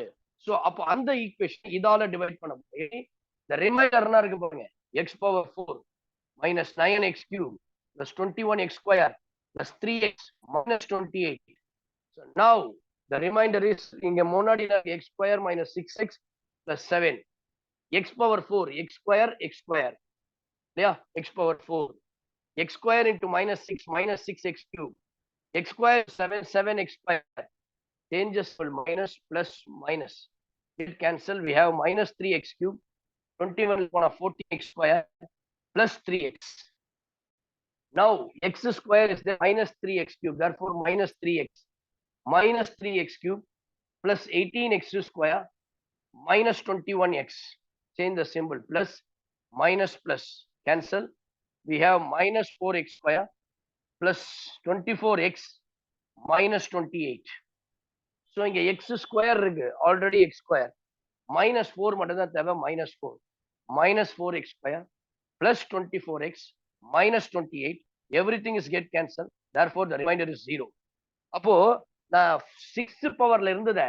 So அப்போ அந்த ஈக்குவேஷன் இதால டிவைட் பண்ண போறோம். the remainder என்ன இருக்கு பாருங்க, x power 4 minus 9x cube plus 21x square plus 3x minus 28. So now the remainder is இங்க முன்னாடி x square minus 6x plus 7 x power 4 x square yeah, x power 4 x square into minus 6x cube x square 7x square. Changes for minus plus minus it cancel. We have minus 3x cube 21 upon 14x square plus 3x. Now x square is the minus 3x cube, therefore minus 3x cube plus 18x square minus 21x. Change the symbol, plus minus plus cancel. We have minus 4x square plus 24x minus 28. So இங்க x square இருக்கு, already x square minus 4 மட்டும் தான் தேவை, minus 4 minus 4x square plus 24x minus 28. Everything is get cancelled, therefore the remainder is 0. அப்போ நான் 6th பவர்ல இருந்தத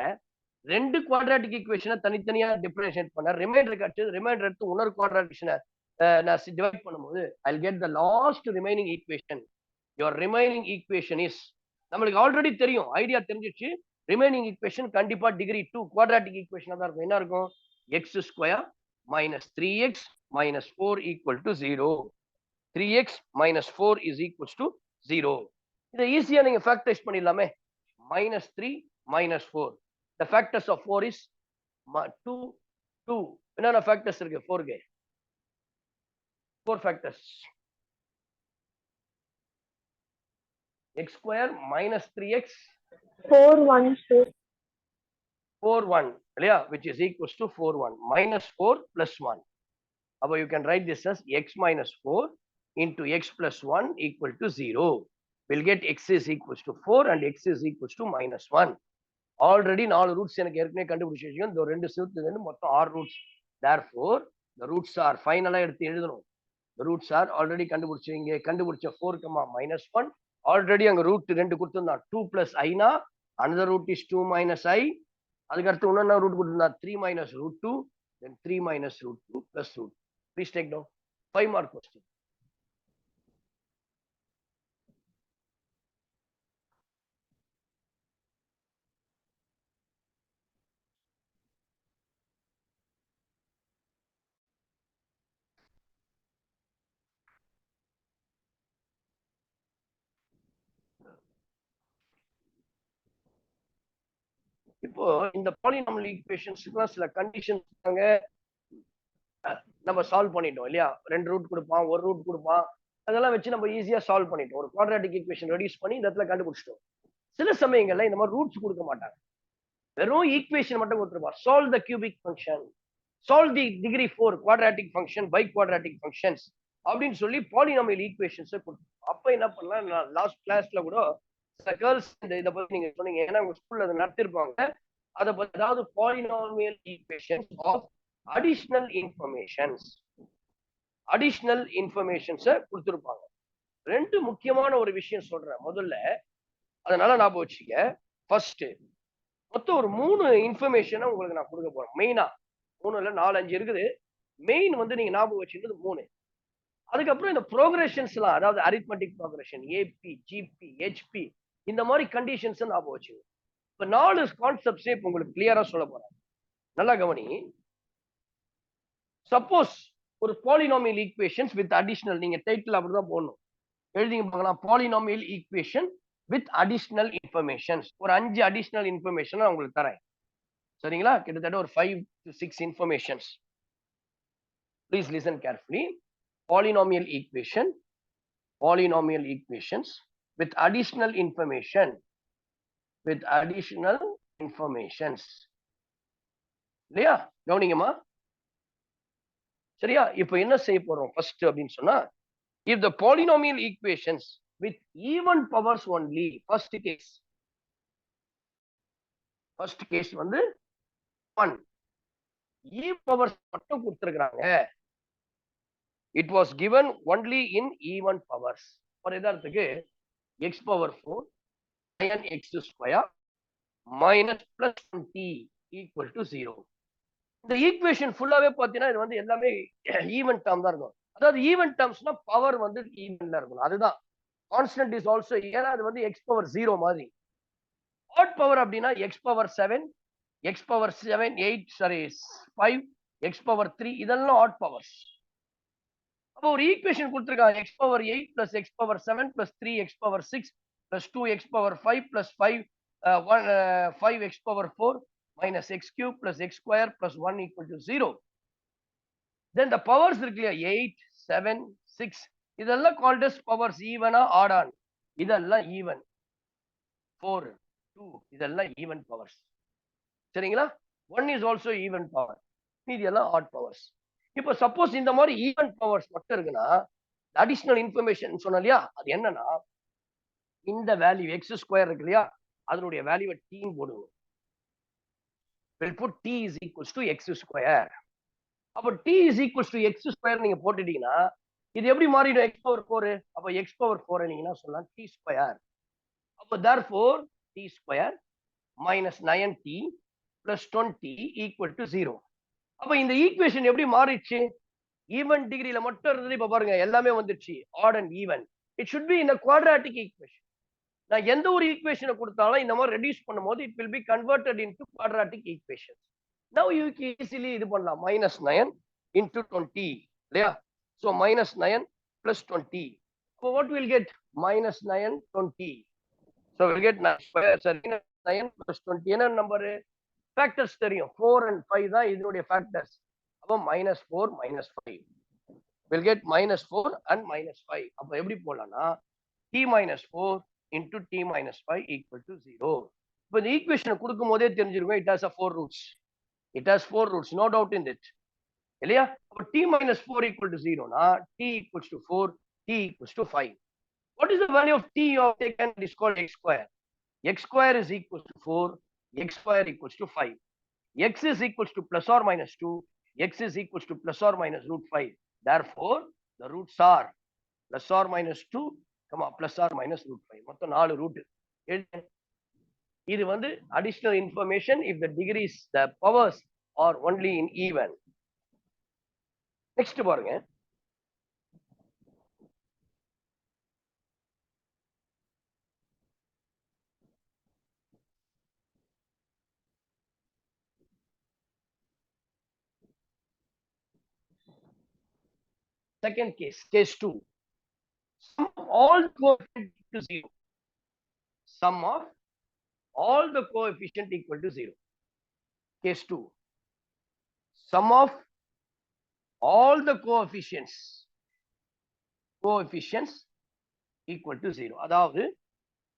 ரெண்டு quadratic ஈக்குவேஷனை தனித்தனியா டிஃபரன்ஷியேட் பண்ண, ரிமைண்டர் எடுத்து இன்னொரு குவாட்ராட்டிக்ஷனை நான் டிவைட் பண்ணும்போது I'll get the last remaining equation. Your remaining equation is, நம்மளுக்கு ஆல்ரெடி தெரியும், ஐடியா தெரிஞ்சிச்சு. ரிமைனிங் ஈக்குவேஷன் கண்டிப்பா டிகிரி 2 குவாட்ராட்டிக் ஈக்குவேஷனா தான் இருக்கும். என்ன இருக்கும்? x square minus 3x minus 4 equal to 0. 3x minus 4 is equals to 0. இதை ஈஸியா நீங்க factorise பண்ணிடலாமே. minus 3 minus 4. The factors of 4 is 2. என்னென்ன ஃபேக்டர்ஸ் இருக்கு 4க்கு? 4 factors. x square minus 3x 4 1 இல்லையா, which is equals to 4 1 minus 4 plus 1. அப்போ you can write this as x minus 4 into x plus 1 equal to 0. We'll get x is equals to 4 and x is equals to minus 1. Already 4 roots எனக்கு ஏற்கனவே கண்டுபிடிச்சு வச்சுக்கோங்க. இந்த ரெண்டு சேர்த்து மொத்தம் 6 roots. Therefore the roots are ஃபைனலா எடுத்து எழுதணும். The roots are already கண்டுபிடிச்சு, இங்க கண்டுபிடிச்ச 4 minus 1 ஆல்ரெடி அங்க ரூட் 2 கொடுத்திருந்தான். 2 plus I னா another root is 2 minus I. அதுக்கு அடுத்து இன்னொரு ரூட் கொடுத்திருந்தா 3 minus root 2, then 3 minus root 2 plus root. Please take down 5 mark question. இப்போ இந்த பாலினாமியல் ஈக்குவேஷன்ஸ்க்குலாம் சில கண்டிஷன்ஸ் நம்ம சால்வ் பண்ணிட்டோம் இல்லையா? 2 ரூட் கொடுப்பான், 1 ரூட் கொடுப்பான். அதெல்லாம் வச்சு நம்ம ஈஸியா சால்வ் பண்ணிட்டோம். ஒரு குவாட்ராட்டிக் ஈக்குவேஷன் ரெடியூஸ் பண்ணி இந்த இடத்துல கண்டுபிடிச்சிட்டோம். சில சமயங்கள்ல இந்த மாதிரி ரூட்ஸ் கொடுக்க மாட்டாங்க. வெறும் ஈக்குவேஷன் மட்டும் கொடுத்துருப்பார். Solve the cubic function, solve the degree 4 quadratic function, by quadratic functions அப்படின்னு சொல்லி பாலினாமியல் ஈக்குவேஷன்ஸ் கொடுத்துருப்போம். அப்ப என்ன பண்ணலாம், நான் லாஸ்ட் கிளாஸ்ல கூட கேர்ள்ஸ் இதை பத்தி நீங்க சொன்னீங்க, ஏன்னா உங்க ஸ்கூல்ல அதை நடத்திருப்பாங்க. அதை பத்தி அதாவது polynomial equations of additional informations, additional இன்ஃபர்மேஷன்ஸை கொடுத்துருப்பாங்க. 2 முக்கியமான ஒரு விஷயம் சொல்றேன் முதல்ல, அதனால ஞாபகம் வச்சுக்க. ஃபர்ஸ்ட் மொத்தம் ஒரு 3 இன்ஃபர்மேஷனை உங்களுக்கு நான் கொடுக்க போறேன். மெயினா 3 இல்ல 4 5 இருக்குது. மெயின் வந்து நீங்க ஞாபகம் வச்சுக்கிறது 3. அதுக்கப்புறம் இந்த ப்ரோக்ரஷன்ஸ் எல்லாம், அதாவது arithmetic progression, AP, GP, HP, இந்த மாதிரி கண்டிஷன்ஸ் ஞாபகம் வச்சுக்கணும். இப்ப 4 கான்செப்ட்ஸே இப்ப உங்களுக்கு கிளியரா சொல்ல போறேன். நல்லா கவனி. சப்போஸ் ஒரு பாலினாமியல் ஈக்குவேஷன்ஸ் வித் அடிஷனல், நீங்க டைட்டில் அப்படிதான் போடணும். எழுதிங்க பார்க்கலாம். Polynomial equation with additional informations. ஒரு 5 அடிஷனல் இன்ஃபர்மேஷன் உங்களுக்கு தரேன். சரிங்களா? கிட்டத்தட்ட ஒரு 5 to 6 informations. Please listen carefully. Polynomial equation, polynomial equations with additional information, with additional informations. இல்லையா? கவனிங்கம்மா. சரியா? இப்போ என்ன செய்ய போறோம் ஃபர்ஸ்ட் அப்படின்னு சொன்னா, if the polynomial equations with even powers only, first case வந்து 1 even powers மட்டும் கொடுத்திருக்காங்க. It was given only in even powers. ஒரு உதாரணத்துக்கு x power 4 sin x square minus plus 20 equal to 0. இந்த ஈக்குவேஷன் ஃபுல்லாவே பாத்தீங்கன்னா இது வந்து எல்லாமே ஈவன் டேர்ம் தான் இருக்கும். அதாவது ஈவன் டேர்ம்ஸ்னா பவர் வந்து ஈவன்ல இருக்கணும். அதுதான் கான்ஸ்டன்ட் இஸ் ஆல்சோ, ஏன்னா அது வந்து எக்ஸ் பவர் 0 மாதிரி. ஆட் பவர் அப்படின்னா X power 7, X power 7 8 sorry 5, X power 3, இதெல்லாம் ஆட் பவர்ஸ். அப்போ ஒரு ஈக்குவேஷன் கொடுத்துருக்காங்க, X power 8 plus X power 7 plus 3 X power 6 plus 2 X power 5 plus 5 X power 4 minus x cube plus x square plus 1 equal to 0. Then the powers இருக்கு இல்லையா, 8, 7, 6, இதெல்லாம் called as powers, even or odd on. இதெல்லாம் even. 4, 2, இதெல்லாம் even powers. சரிங்களா? 1 is also even power. இதெல்லாம் odd powers. இப்போ suppose இந்த மாதிரி even powers மட்டும் இருக்குன்னா, அடிஷனல் இன்ஃபர்மேஷன் சொன்ன இல்லையா, அது என்னன்னா இந்த வேல்யூ x ஸ்கொயர் இருக்கு இல்லையா, அதனுடைய வேல்யூவை t போடுவோம். We'll put t is equals to x square. அப்ப t is equals to x square நீங்க போட்டுட்டீங்கன்னா இது எப்படி மாறிடும், x power 4. அப்ப x power 4 நீங்க என்ன சொல்லலாம், t square. அப்ப therefore t square minus 9t plus 20 equal to 0. அப்ப இந்த ஈக்குவேஷன் எப்படி மாறிடுச்சு, ஈவன் டிகிரில மட்டும் இருந்தது, இப்ப பாருங்க எல்லாமே வந்துடுச்சு odd and even. It should be in a quadratic equation. நான் எந்த ஒரு ஈக்குவேஷனை கொடுத்தாலும் இந்த மாதிரி ரெடியூஸ் பண்ணும்போது it will be converted into quadratic equations. Now you can easily இது பண்ணலாம், minus 9 into 20 இல்லையா? So minus 9 plus 20. So what will get, minus 9 20. So we'll get 9 plus 20. என்ன நம்பர் ஃபேக்டர்ஸ் தெரியும், 4 and 5 தான் இதனுடைய ஃபேக்டர்ஸ். அப்போ minus 4 minus 5 will get minus 4 and minus 5. அப்போ எப்படி போடலாம்னா t minus 4 into t minus 5 equal to 0. இப்போ இந்த ஈக்குவேஷனை கொடுக்கும் போதே தெரிஞ்சிருக்கும், it has a 4 roots. It has 4 roots, no doubt in it. இல்லையா? அப்போ t minus 4 equal to 0 னா t equals to 4, t equals to 5. What is the value of t you have taken? It is called x square. X square is equals to 4, x square equals to 5. X is equals to plus or minus 2, x is equals to plus or minus root 5. Therefore, the roots are plus or minus 2, plus or minus root 5. மொத்தம் 4 root. இது வந்து additional information if the degrees, the powers are only in even. Next பாருங்க. Second case, case 2. Sum of all coefficients to 0. Sum of all the coefficient equal to 0. Case 2, sum of all the coefficients equal to 0. அதாவது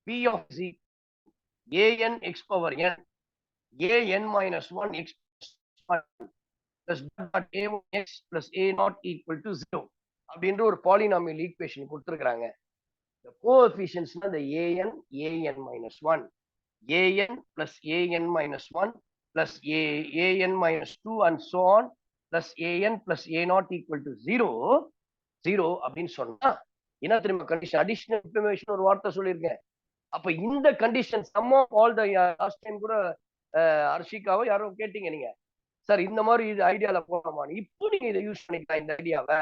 p of z an x power n an minus 1 x plus dot a1 x plus a not equal to 0 அப்படின்ற ஒரு polynomial equation கொடுத்திருக்காங்க. the coefficients the an minus 1 an plus an minus 1 plus an minus 2 and so on plus an plus a not equal to 0 அப்படின்னு சொன்னா என்ன தெரியுமா condition? Additional information ஒரு வார்த்தை சொல்லியிருக்கேன். அப்ப இந்த condition sum of all the last time கூட அர்ஷிகாவை யாரோ கேட்டீங்க நீங்க, சார் இந்த மாதிரி இது ஐடியால போகலாமான்னு. இப்போ நீங்க இதை யூஸ் பண்ணிக்கலாம் இந்த ஐடியாவை.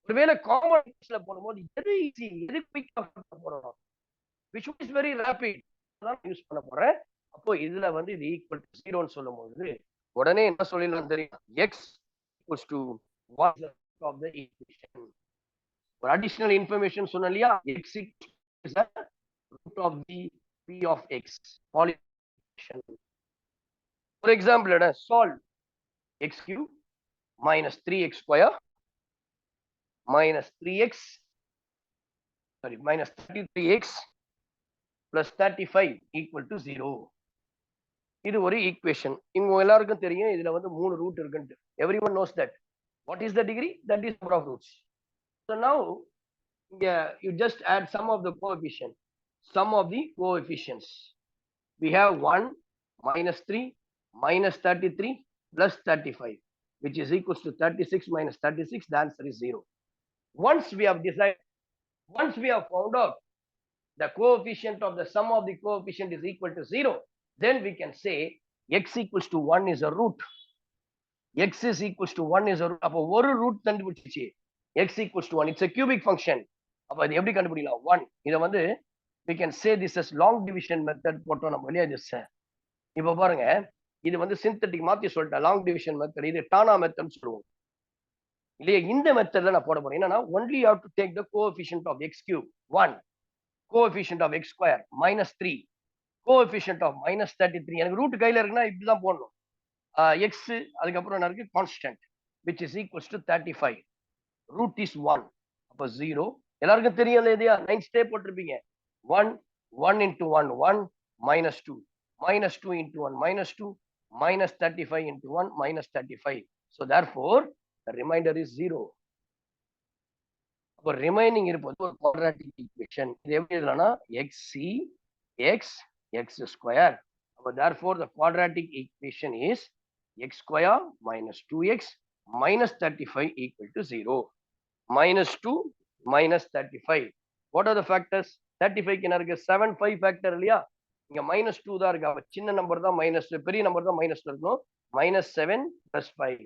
ஒருவேளை காமன்ஸ்ல போடும்போது எது ஈஸி எது குயிக்கா போடணும், which is very rapid தான் யூஸ் பண்ண போறேன். அப்போ இதுல வந்து இது ஈக்குவல் டு 0ன்னு சொல்லும்போது உடனே என்ன சொல்லிடலாம் தெரியும்? x equals to what of the equation. ஒரு அடிஷனல் இன்ஃபர்மேஷன் சொன்னேன் இல்லையா? x is the root of the p of x polynomial. For example, solve x cube minus 3x square minus 3x minus 33x plus 35 equal to 0. இது ஒரு equation. இங்க எல்லாருக்கும் தெரியும் இதுல வந்து 3 ரூட் இருக்குன்னு. Everyone knows that. What is the degree? That is number of roots. So now you just add sum of the coefficient. Sum of the coefficients. We have 1 minus 3 minus 33 plus 35, which is equals to 36 minus 36. The answer is 0. Once we have found out the coefficient of the sum of the coefficient is equal to 0, then we can say x equals to 1 is a root. X is equals to 1 is a root. அப்போ ஒரு root கண்டுபிடிச்சிச்சு. x equals to 1. It's a cubic function. அப்போ இது எப்படி கண்டுபிடிக்கலாம்? 1. இதை வந்து we can say this as long division method போட்டோம் நம்ம இல்லையா? இது இப்போ பாருங்க, இது வந்து சிந்தட்டிக் மாத்தி சொல்லிட்டேன். லாங் டிவிஷன் மெத்தட், இது டானா மெத்தட் சொல்லுவோம் இல்லையா? இந்த மெத்தட்ல நான் போட போறேன். என்னன்னா only you have to take the coefficient of x cube 1, coefficient of x square minus 3, coefficient of minus 33. எனக்கு ரூட் கையில இருக்குன்னா இப்படிதான் போடணும். x அதுக்கப்புறம் என்ன இருக்கு? Constant which is equals to 35. root is 1. அப்ப 0. எல்லாருக்கும் தெரியும் இல்லையா? 9 ஸ்டெப் போட்டிருப்பீங்க. 1 into 1 1 minus 2 minus 2 into 1 minus 2 minus 35 into 1 minus 35. So therefore the remainder is 0. அப்ப ரிமைனிங் இருப்பது ஒரு குவாட்ராட்டிக் ஈக்குவேஷன். இது எப்படி எழுதலாம்னா xc x square. அப்ப therefore the quadratic equation is x square minus 2x minus 35 equal to 0. minus 2 minus 35. What are the factors? 35 க்கு என்ன இருக்கு? 7 5 factor இல்லையா? இங்க minus 2 தான் இருக்கு. அப்ப சின்ன நம்பர் தான் மைனஸ், பெரிய நம்பர் தான் மைனஸ்ல இருக்கணும். minus 7 plus 5.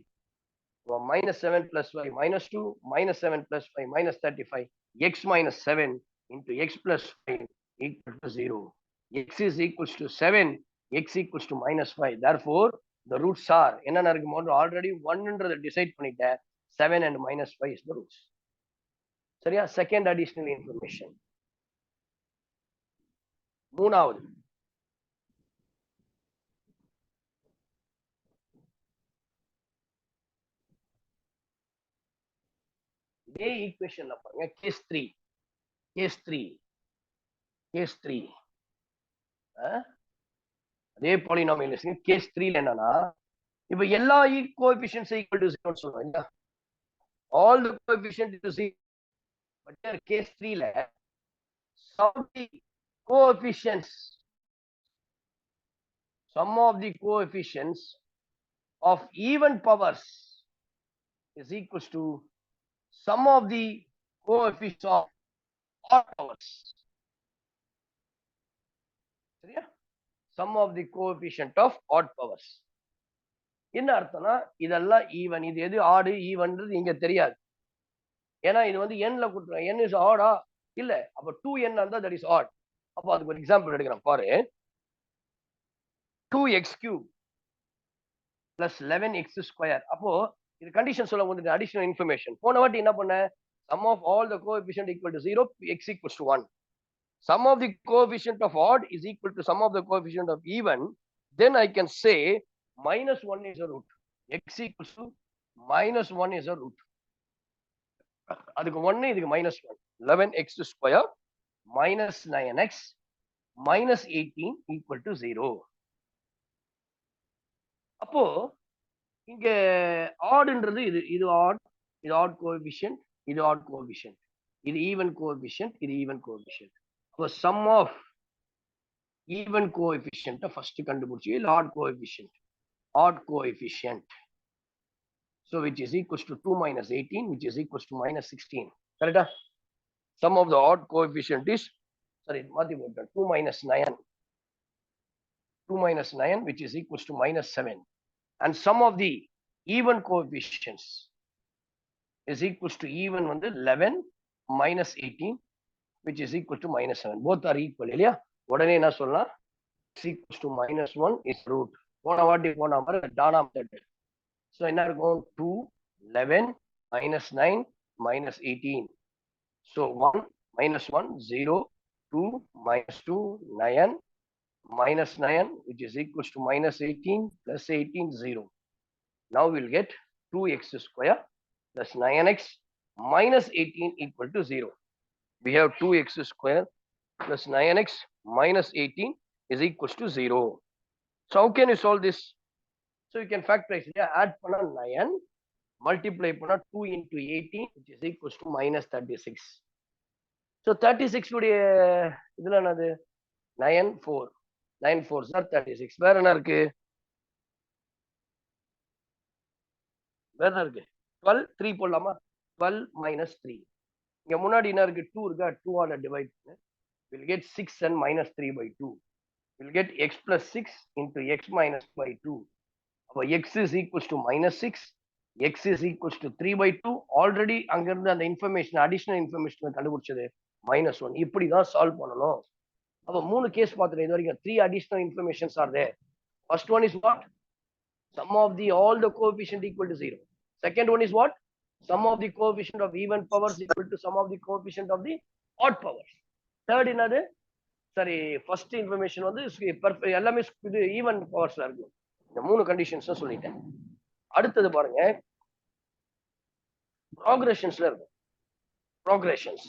minus 7 plus 5 minus 2 minus 7 plus 5 minus 35. x minus 7 into x plus 5 equal to 0. x is equals to 7, x equals to minus 5. Therefore the roots are என்னென்ன இருக்கு? ஆல்ரெடி 1ன்றதை டிசைட் பண்ணிட்டேன். 7 and minus 5 is the roots. சரியா? Second additional information. மூணாவது இதே ஈக்குவேஷன்ல பாருங்க. Case 3 அதே polynomial. Case 3ல என்னன்னா, இப்ப எல்லா கோஎஃபிஷியன்ட்ஸ் ஈக்குவல் டு 0 சொல்றோம் இல்ல? All the coefficient is 0. But here case 3ல sum of the coefficients of even powers is equals to sum of the coefficients of odd powers. சரியா? sum of the coefficient of odd powers. என்ன அர்த்தம்னா இதெல்லாம் even. இது எது ஆடு ஈவன்றது இங்க தெரியாது. ஏன்னா இது வந்து n ல கொடுத்துறோம். n is odd ஆ இல்ல? அப்ப 2n இருந்தா that is odd. அப்ப அதுக்கு ஒரு எக்ஸாம்பிள் எடுக்கிறேன் பாரு. 2x cube plus 11x square. அப்போ இது கண்டிஷன் சொல்ல வந்து அடிஷனல் இன்ஃபர்மேஷன். போன வாட்டி என்ன பண்ண? sum of all the coefficient equal to 0, x equals to 1. sum of the coefficient of odd is equal to sum of the coefficient of even, then I can say minus 1 is a root. X equals to minus 1 is a root. அதுக்கு 1 இதுக்கு minus 1. 11x square minus 9x minus 18 equal to 0. அப்போ இங்க ஆட்ன்றது இது odd coefficient, இது odd coefficient, இது even coefficient, இது even coefficient. அப்போ sum of even coefficient first கண்டுபிடிச்சு, இல்ல odd coefficient. So which is equals to 2 minus 18, which is equals to minus 16. Correct? Sum of the odd coefficient is, sorry, 2 minus 9. 2 minus 9, which is equals to minus 7. And sum of the even coefficients is equals to even 11 minus 18, which is equal to minus 7. Both are equal. இல்லையா? உடனே என்ன சொல்லலாம்? X equals to minus 1 is root. போன வாட்டி போன மாதிரி டானா method. So என்ன இருக்கும்? 2, 11 minus 9 minus 18. So 1 minus 1, 0, 2 minus 2, 9 minus 9, which is equals to minus 18 plus 18, 0. Now we'll get 2x square plus 9x minus 18 equal to 0. We have 2x square plus 9x minus 18 is equals to 0. So how can you solve this? So you can factorize. Yeah, add panna 9, multiply panna 2 into 18, which is equals to minus 36. So 36 உடைய இதுல என்னது? 9 4. 9 4s are 36. வேற என்ன இருக்கு? வேற என்ன இருக்கு? 12 3 போடலாமா? 12 minus 3. இங்க முன்னாடி என்ன இருக்கு? 2 இருக்கா? 2 ஆல டிவைட் பண்ணு. We'll get 6 and minus 3 by 2. We'll get x plus 6 into x minus by 2. அப்போ x is equals to minus 6, x is equals to 3 by 2. Already அங்கிருந்து அந்த இன்ஃபர்மேஷன், அடிஷனல் இன்ஃபர்மேஷன் கண்டுபிடிச்சது minus 1. இப்படிதான் சால்வ் பண்ணணும். அப்போ 3 கேஸ் பார்த்துட்டு இது வரைக்கும் 3 additional informations are there. First one is what? Sum of the all the coefficient equal to 0. Second one is what? Sum of the coefficient of even powers equal to sum of the coefficient of the odd powers. Third என்னது? சரி, first information வந்து எல்லாமே இது even பவர்ஸ்ல இருக்கும். இந்த 3 conditions சொல்லிட்டேன். அடுத்தது பாருங்க, ப்ராக்ரெஷன்ஸ்ல இருக்கும். Progressions.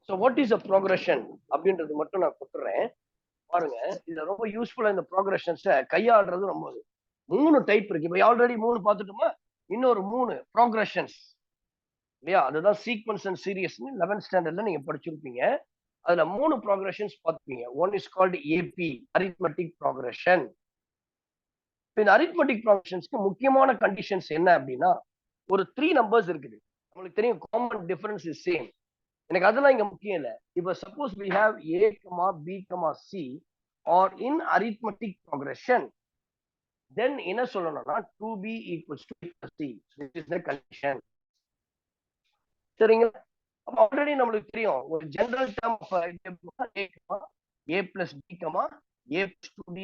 So what is a progression அப்படின்றது மட்டும் நான் கொடுத்துறேன். பாருங்க, இதுல ரொம்ப யூஸ்ஃபுல்லா இந்த ப்ராக்ரெஷன்ஸை கையாளுறது ரொம்ப 3 டைப் இருக்கு. இப்போ ஆல்ரெடி 3 பார்த்துட்டோமா, இன்னொரு 3 ப்ராக்ரெஷன்ஸ் இல்லையா? அதுதான் சீக்வன்ஸ் அண்ட் சீரியஸ் 11th ஸ்டாண்டர்ட்ல நீங்க படிச்சிருப்பீங்க. அதுல 3 ப்ராக்ரெஷன்ஸ் பார்த்துப்பீங்க. One is called AP, arithmetic progression. இந்த அரித்மெட்டிக் ப்ராக்ரெஷன்ஸ்க்கு முக்கியமான கண்டிஷன்ஸ் என்ன அப்படின்னா, ஒரு 3 நம்பர்ஸ் இருக்குது. உங்களுக்கு தெரியும் காமன் டிஃபரன்ஸ் இஸ் சேம். எனக்கு அதெல்லாம் இங்க முக்கியம் இல்லை. இப்போ suppose we have a, b, c or in arithmetic progression, then என்ன சொல்லணும்னா 2b equals to c, which is the condition. சரிங்களா? அப்ப ஆல்ரெடி நம்மளுக்கு தெரியும் ஒரு general term of a plus b, a plus 2d,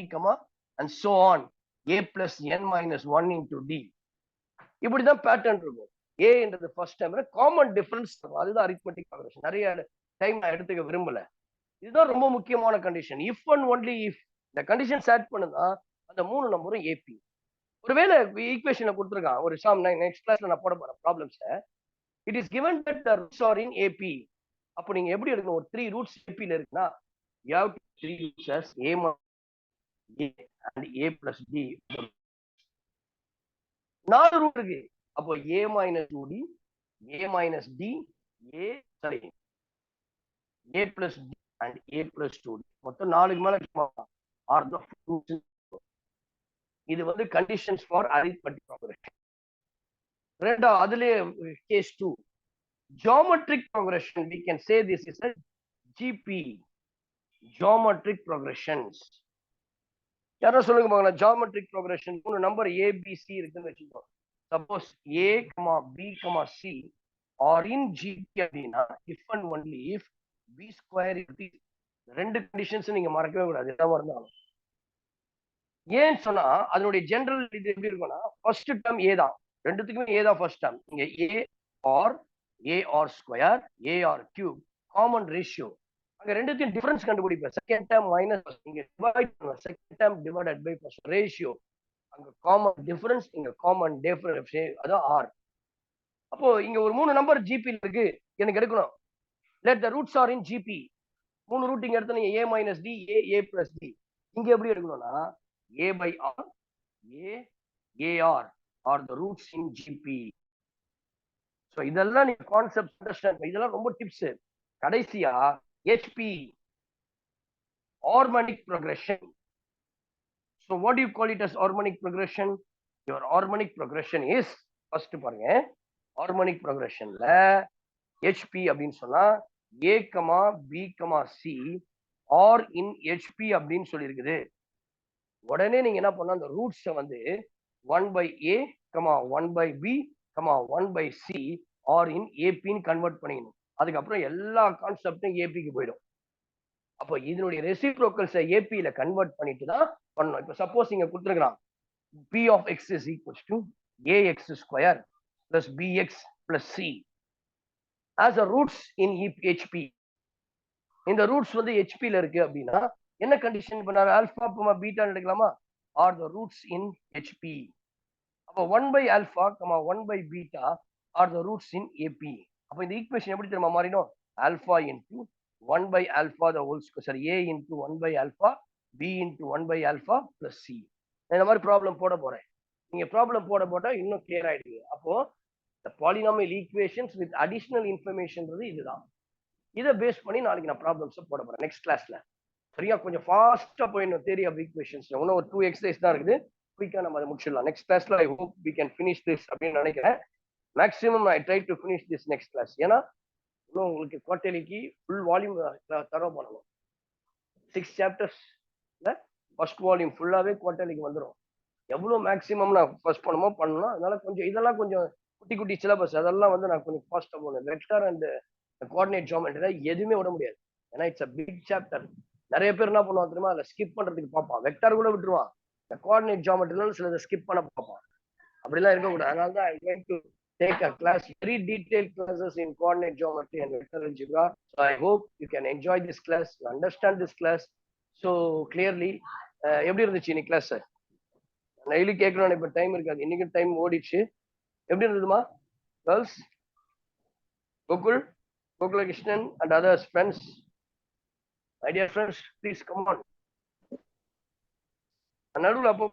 and so on, a plus n minus 1 into d. இப்படிதான் pattern இருக்கும். a என்றது ஃபர்ஸ்ட் டைம் காமன் டிஃபரன்ஸ். அதுதான் arithmetic progression. நிறைய டைம் நான் எடுத்துக்க விரும்பல. இதுதான் ரொம்ப முக்கியமான condition. If and only if இந்த கண்டிஷன் செட் பண்ணுதா அந்த 3 நம்பரும் ஏபி. ஒருவேளை ஈக்குவேஷனை கொடுத்துருக்கான் ஒரு சம், நெக்ஸ்ட் கிளாஸ்ல நான் போட போறேன் problems. It is given that the roots are in AP. அப்போ நீங்க எப்படி எடுக்கணும்? ஒரு 3 ரூட்ஸ் ஏபில இருக்குன்னா you have to 3 roots as a and a plus b. 4 root இருக்கு. அப்போ a minus 2d, a minus d, a plus d and a plus 2d. மொத்தம் 4க்கு மேல are the roots. இது வந்து கண்டிஷன்ஸ் ஃபார் அரித்மெட்டிக் ப்ராக்ரெஷன். ரெண்டா அதுலயே case 2 geometric progression, we can say this is a GP, geometric progressions. யாரோ சொல்லுங்க பாக்கலாம். geometric progression 3 நம்பர் a b c இருக்குன்னு வெச்சுக்கோ. Suppose a, b, c are in GP அப்படின்னா if and only if b square is ரெண்டு conditions நீங்க மறக்கவே கூடாது. எல்லாம் இருந்தாலும் ஏன்னு சொன்னா அதனுடைய ஜெனரல் இது எப்படி இருக்கும்னா ஃபர்ஸ்ட் டேர்ம் a தான். ரெண்டுத்துக்குமே a தான் ஃபர்ஸ்ட் டேர்ம். இங்க a or square, a or cube, common ratio. அங்க ரெண்டுத்தையும் டிஃபரன்ஸ் கண்டுபிடிப்பேன். செகண்ட் டேர்ம் மைனஸ் நீங்க டிவைட் பண்ணுவேன். Second term divided by first ratio. அங்க காமன் டிஃபரன்ஸ், இங்க காமன் டிஃபரன்ஸ், அதான் ஆர். அப்போ இங்க ஒரு 3 நம்பர் ஜிபி இருக்கு, எனக்கு எடுக்கணும். Let the roots are in GP. 3 root இங்க எடுத்து நீங்க a minus D, a plus D. இங்க எப்படி எடுக்கணும்னா a by r, a ar are the roots in GP. So இதெல்லாம் நீங்க கான்செப்ட் அண்டர்ஸ்டாண்ட், இதெல்லாம் ரொம்ப டிப்ஸ். கடைசியா HP harmonic progression. So what do you call it as harmonic progression? Your harmonic progression is first பாருங்க, harmonic progressionல HP அப்படின்னு சொன்னா A, B, C or in HP அப்படின்னு சொல்லி இருக்குது. உடனே நீங்க என்ன பண்ணா அந்த ரூட்ஸை வந்து 1 by A, 1 by B, 1 by C or in APன்னு கன்வெர்ட் பண்ணிக்கணும். அதுக்கப்புறம் எல்லா கான்செப்டும் ஏபிக்கு போயிடும். அப்போ இதனுடைய ரெசிப்ரோக்கல்ஸை ஏபியில கன்வெர்ட் பண்ணிட்டு தான் பண்ணணும். இப்போ சப்போஸ் இங்க கொடுத்துருக்கான் P of x is equals to AX square plus BX plus C as a roots in HP. இந்த ரூட்ஸ் வந்து ஹெச்பில இருக்கு அப்படின்னா என்ன கண்டிஷன் பண்ணாரு? ஆல்பா பீட்டா எடுக்கலாமா? R the roots in HP. அப்போ 1 by alpha, 1 by beta are the roots in AP. அப்போ இந்த ஈக்குவேஷன் எப்படி தெரியுமா மாறிடும்? Alpha into 1 by alpha the whole square, sorry, A into 1 by alpha, B into 1 by alpha plus C. இந்த மாதிரி problem போட போறேன். நீங்க ப்ராப்ளம் போட்டா இன்னும் கிளியர் ஆயிடுது. அப்போ the polynomial equations with additional information இதுதான். இதை பேஸ் பண்ணி நாளைக்கு நான் ப்ராப்ளம்ஸ் போட போறேன் நெக்ஸ்ட் கிளாஸ்ல. சரியா? கொஞ்சம் ஃபாஸ்டா போயிடணும் theory of equations. இன்னும் ஒரு 2 எக்ஸசைஸ் தான் இருக்குது. குயிக்கா நம்ம அதை முடிச்சிடலாம். நெக்ஸ்ட் கிளாஸ்ல I hope we can finish this அப்படின்னு நினைக்கிறேன். Maximum I try to finish this next கிளாஸ். ஏன்னா இன்னும் உங்களுக்கு குவார்டர்லிக்கு ஃபுல் வால்யூம் தரவு பண்ணணும். 6 சாப்டர்ஸ்ல ஃபர்ஸ்ட் வால்யூம் ஃபுல்லாவே குவார்டர்லிக்கு வந்துடும். எவ்வளவு மேக்ஸிமம் நான் ஃபர்ஸ்ட் பண்ணணும். அதனால கொஞ்சம் இதெல்லாம் கொஞ்சம் குட்டி குட்டி சிலபஸ், அதெல்லாம் வந்து நான் கொஞ்சம் ஃபாஸ்டா போகணும். வெக்டர் அண்ட் கோஆர்டினேட் ஜியோமெட்ரி எதுவுமே விட முடியாது. ஏன்னா இட்ஸ் அ பிக் சாப்டர். நிறைய பேர் என்ன பண்ணுவாங்க தெரியுமா? அதில் ஸ்கிப் பண்றதுக்கு பார்ப்பான். வெக்டர் கூட விட்டுருவான். இந்த கோஆர்டினேட் ஜியோமெட்ரினாலும் சிலதை ஸ்கிப் பண்ண பார்ப்பான். அப்படிலாம் இருக்கக்கூடாது. அதனால தான் I like to take a class, very detailed classes in coordinate geometry and vector algebra. So I hope you can enjoy this class, you understand this class so clearly. எப்படி இருந்துச்சு இன்னைக்கு கிளாஸ்? டெய்லி கேட்கணும், இப்ப time இருக்காது. இன்னைக்கு time ஓடிச்சு. எப்படி இருந்ததுமா girls? Gokul Krishnan and others friends, my dear friends, please come on. நடுவில் அப்போ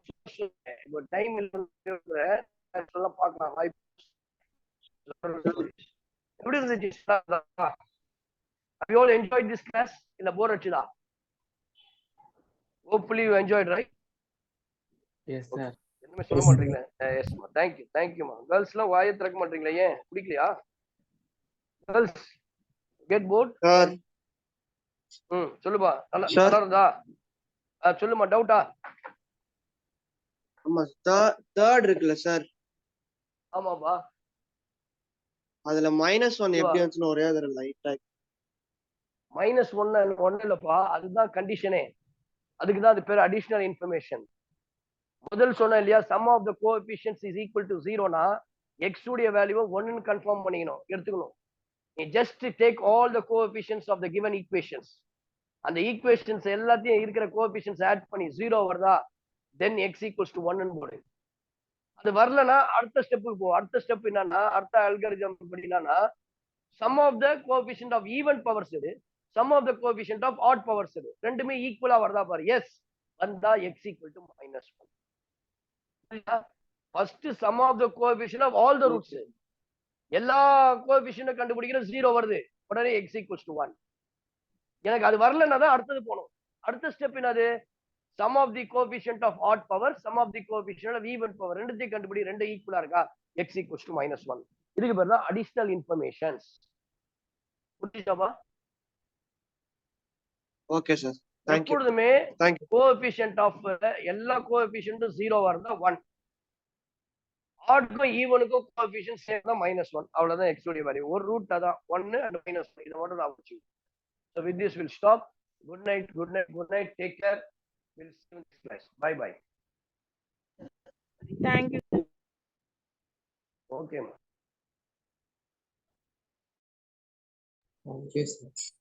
இப்போ டைம் இல்லை பார்க்கலாம். வாய்ப்பு எப்படி இருந்துச்சு? Have you all enjoyed this class? இல்ல போர் அடிச்சுதா? Hopefully you enjoyed, right? Yes sir. என்னமே சொல்ல மாட்டீங்களே. Yes ma, thank you ma. Girls எல்லாம் வாயை திறக்க மாட்டீங்களே, ஏன் பிடிக்கலையா? Girls get bored? சொல்லுப்பா. நல்லா இருந்தா சொல்லுமா. டவுட்டா? ஆமா, தேர்ட் இருக்குல்ல சார்? ஆமாப்பா. அதுல -1 எப்படி வந்துச்சுன்னு ஒரே ஒரு லைட்டா. -1 இல்லப்பா, அதுதான் கண்டிஷனே. அதுக்கு தான் அது பேர் அடிஷனல் இன்ஃபர்மேஷன். முதல் சொன்ன இல்லையா, sum of the coefficients is equal to 0னா x உடைய வேல்யூவை 1ன்னு கன்ஃபார்ம் பண்ணிக்கணும், எடுத்துக்கணும். நீ just take all the coefficients of the given equations. அந்த ஈக்குவேஷன்ஸ் எல்லாத்தையும் இருக்கிற கோஎஃபிஷியன்ட்ஸ் ஆட் பண்ணி 0 வருதா, தென் x ஈக்குவல்ஸ் டு 1ன்னு போடு. அது வரலன்னா அடுத்த ஸ்டெப்புக்கு போ. அடுத்த ஸ்டெப் என்னன்னா, அடுத்த அல்காரிதம் படினா sum of the coefficient of even powers எது, sum of the coefficient of odd powers எது, ரெண்டுமே ஈக்குவலா வருதா பாரு. எஸ் வந்தா x equal to -1. First sum of the coefficient of all the roots, எல்லா கோஎஃபிஷியன்ட் கண்டுபிடிக்கிற 0 வருது, உடனே x ஈக்குவல்ஸ் டு 1. எனக்கு அது வரலன்னா தான் அடுத்தது போகணும். அடுத்த ஸ்டெப் என்னது, sum of the coefficient of odd power, sum of the coefficient of even power, ரெண்டுத்தையும் கண்டுபிடி, ரெண்டு ஈக்குவலா இருக்கா, x equals to -1. இதுக்கு பேர் தான் additional informations. புரியுதாப்பா? Okay sir, thank you. எப்பொழுதுமே கோஎஃபிஷியன்ட் ஆஃப் எல்லா கோஎஃபிஷியன்ட்டும் 0 வரதா 1, ஆட்க்கும் ஈவனுக்கும் கோஎஃபிஷியன்ட் சேம் தான் -1. அவ்வளவுதான் x உடைய வேல்யூ. ஒரு ரூட் அதான் 1 and -1, இத மட்டும் நான் வச்சு. So with this we'll stop. Good night, good night, good night. Take care. We'll see you next class. Bye bye. Thank you. Okay, ma. Thank you sir.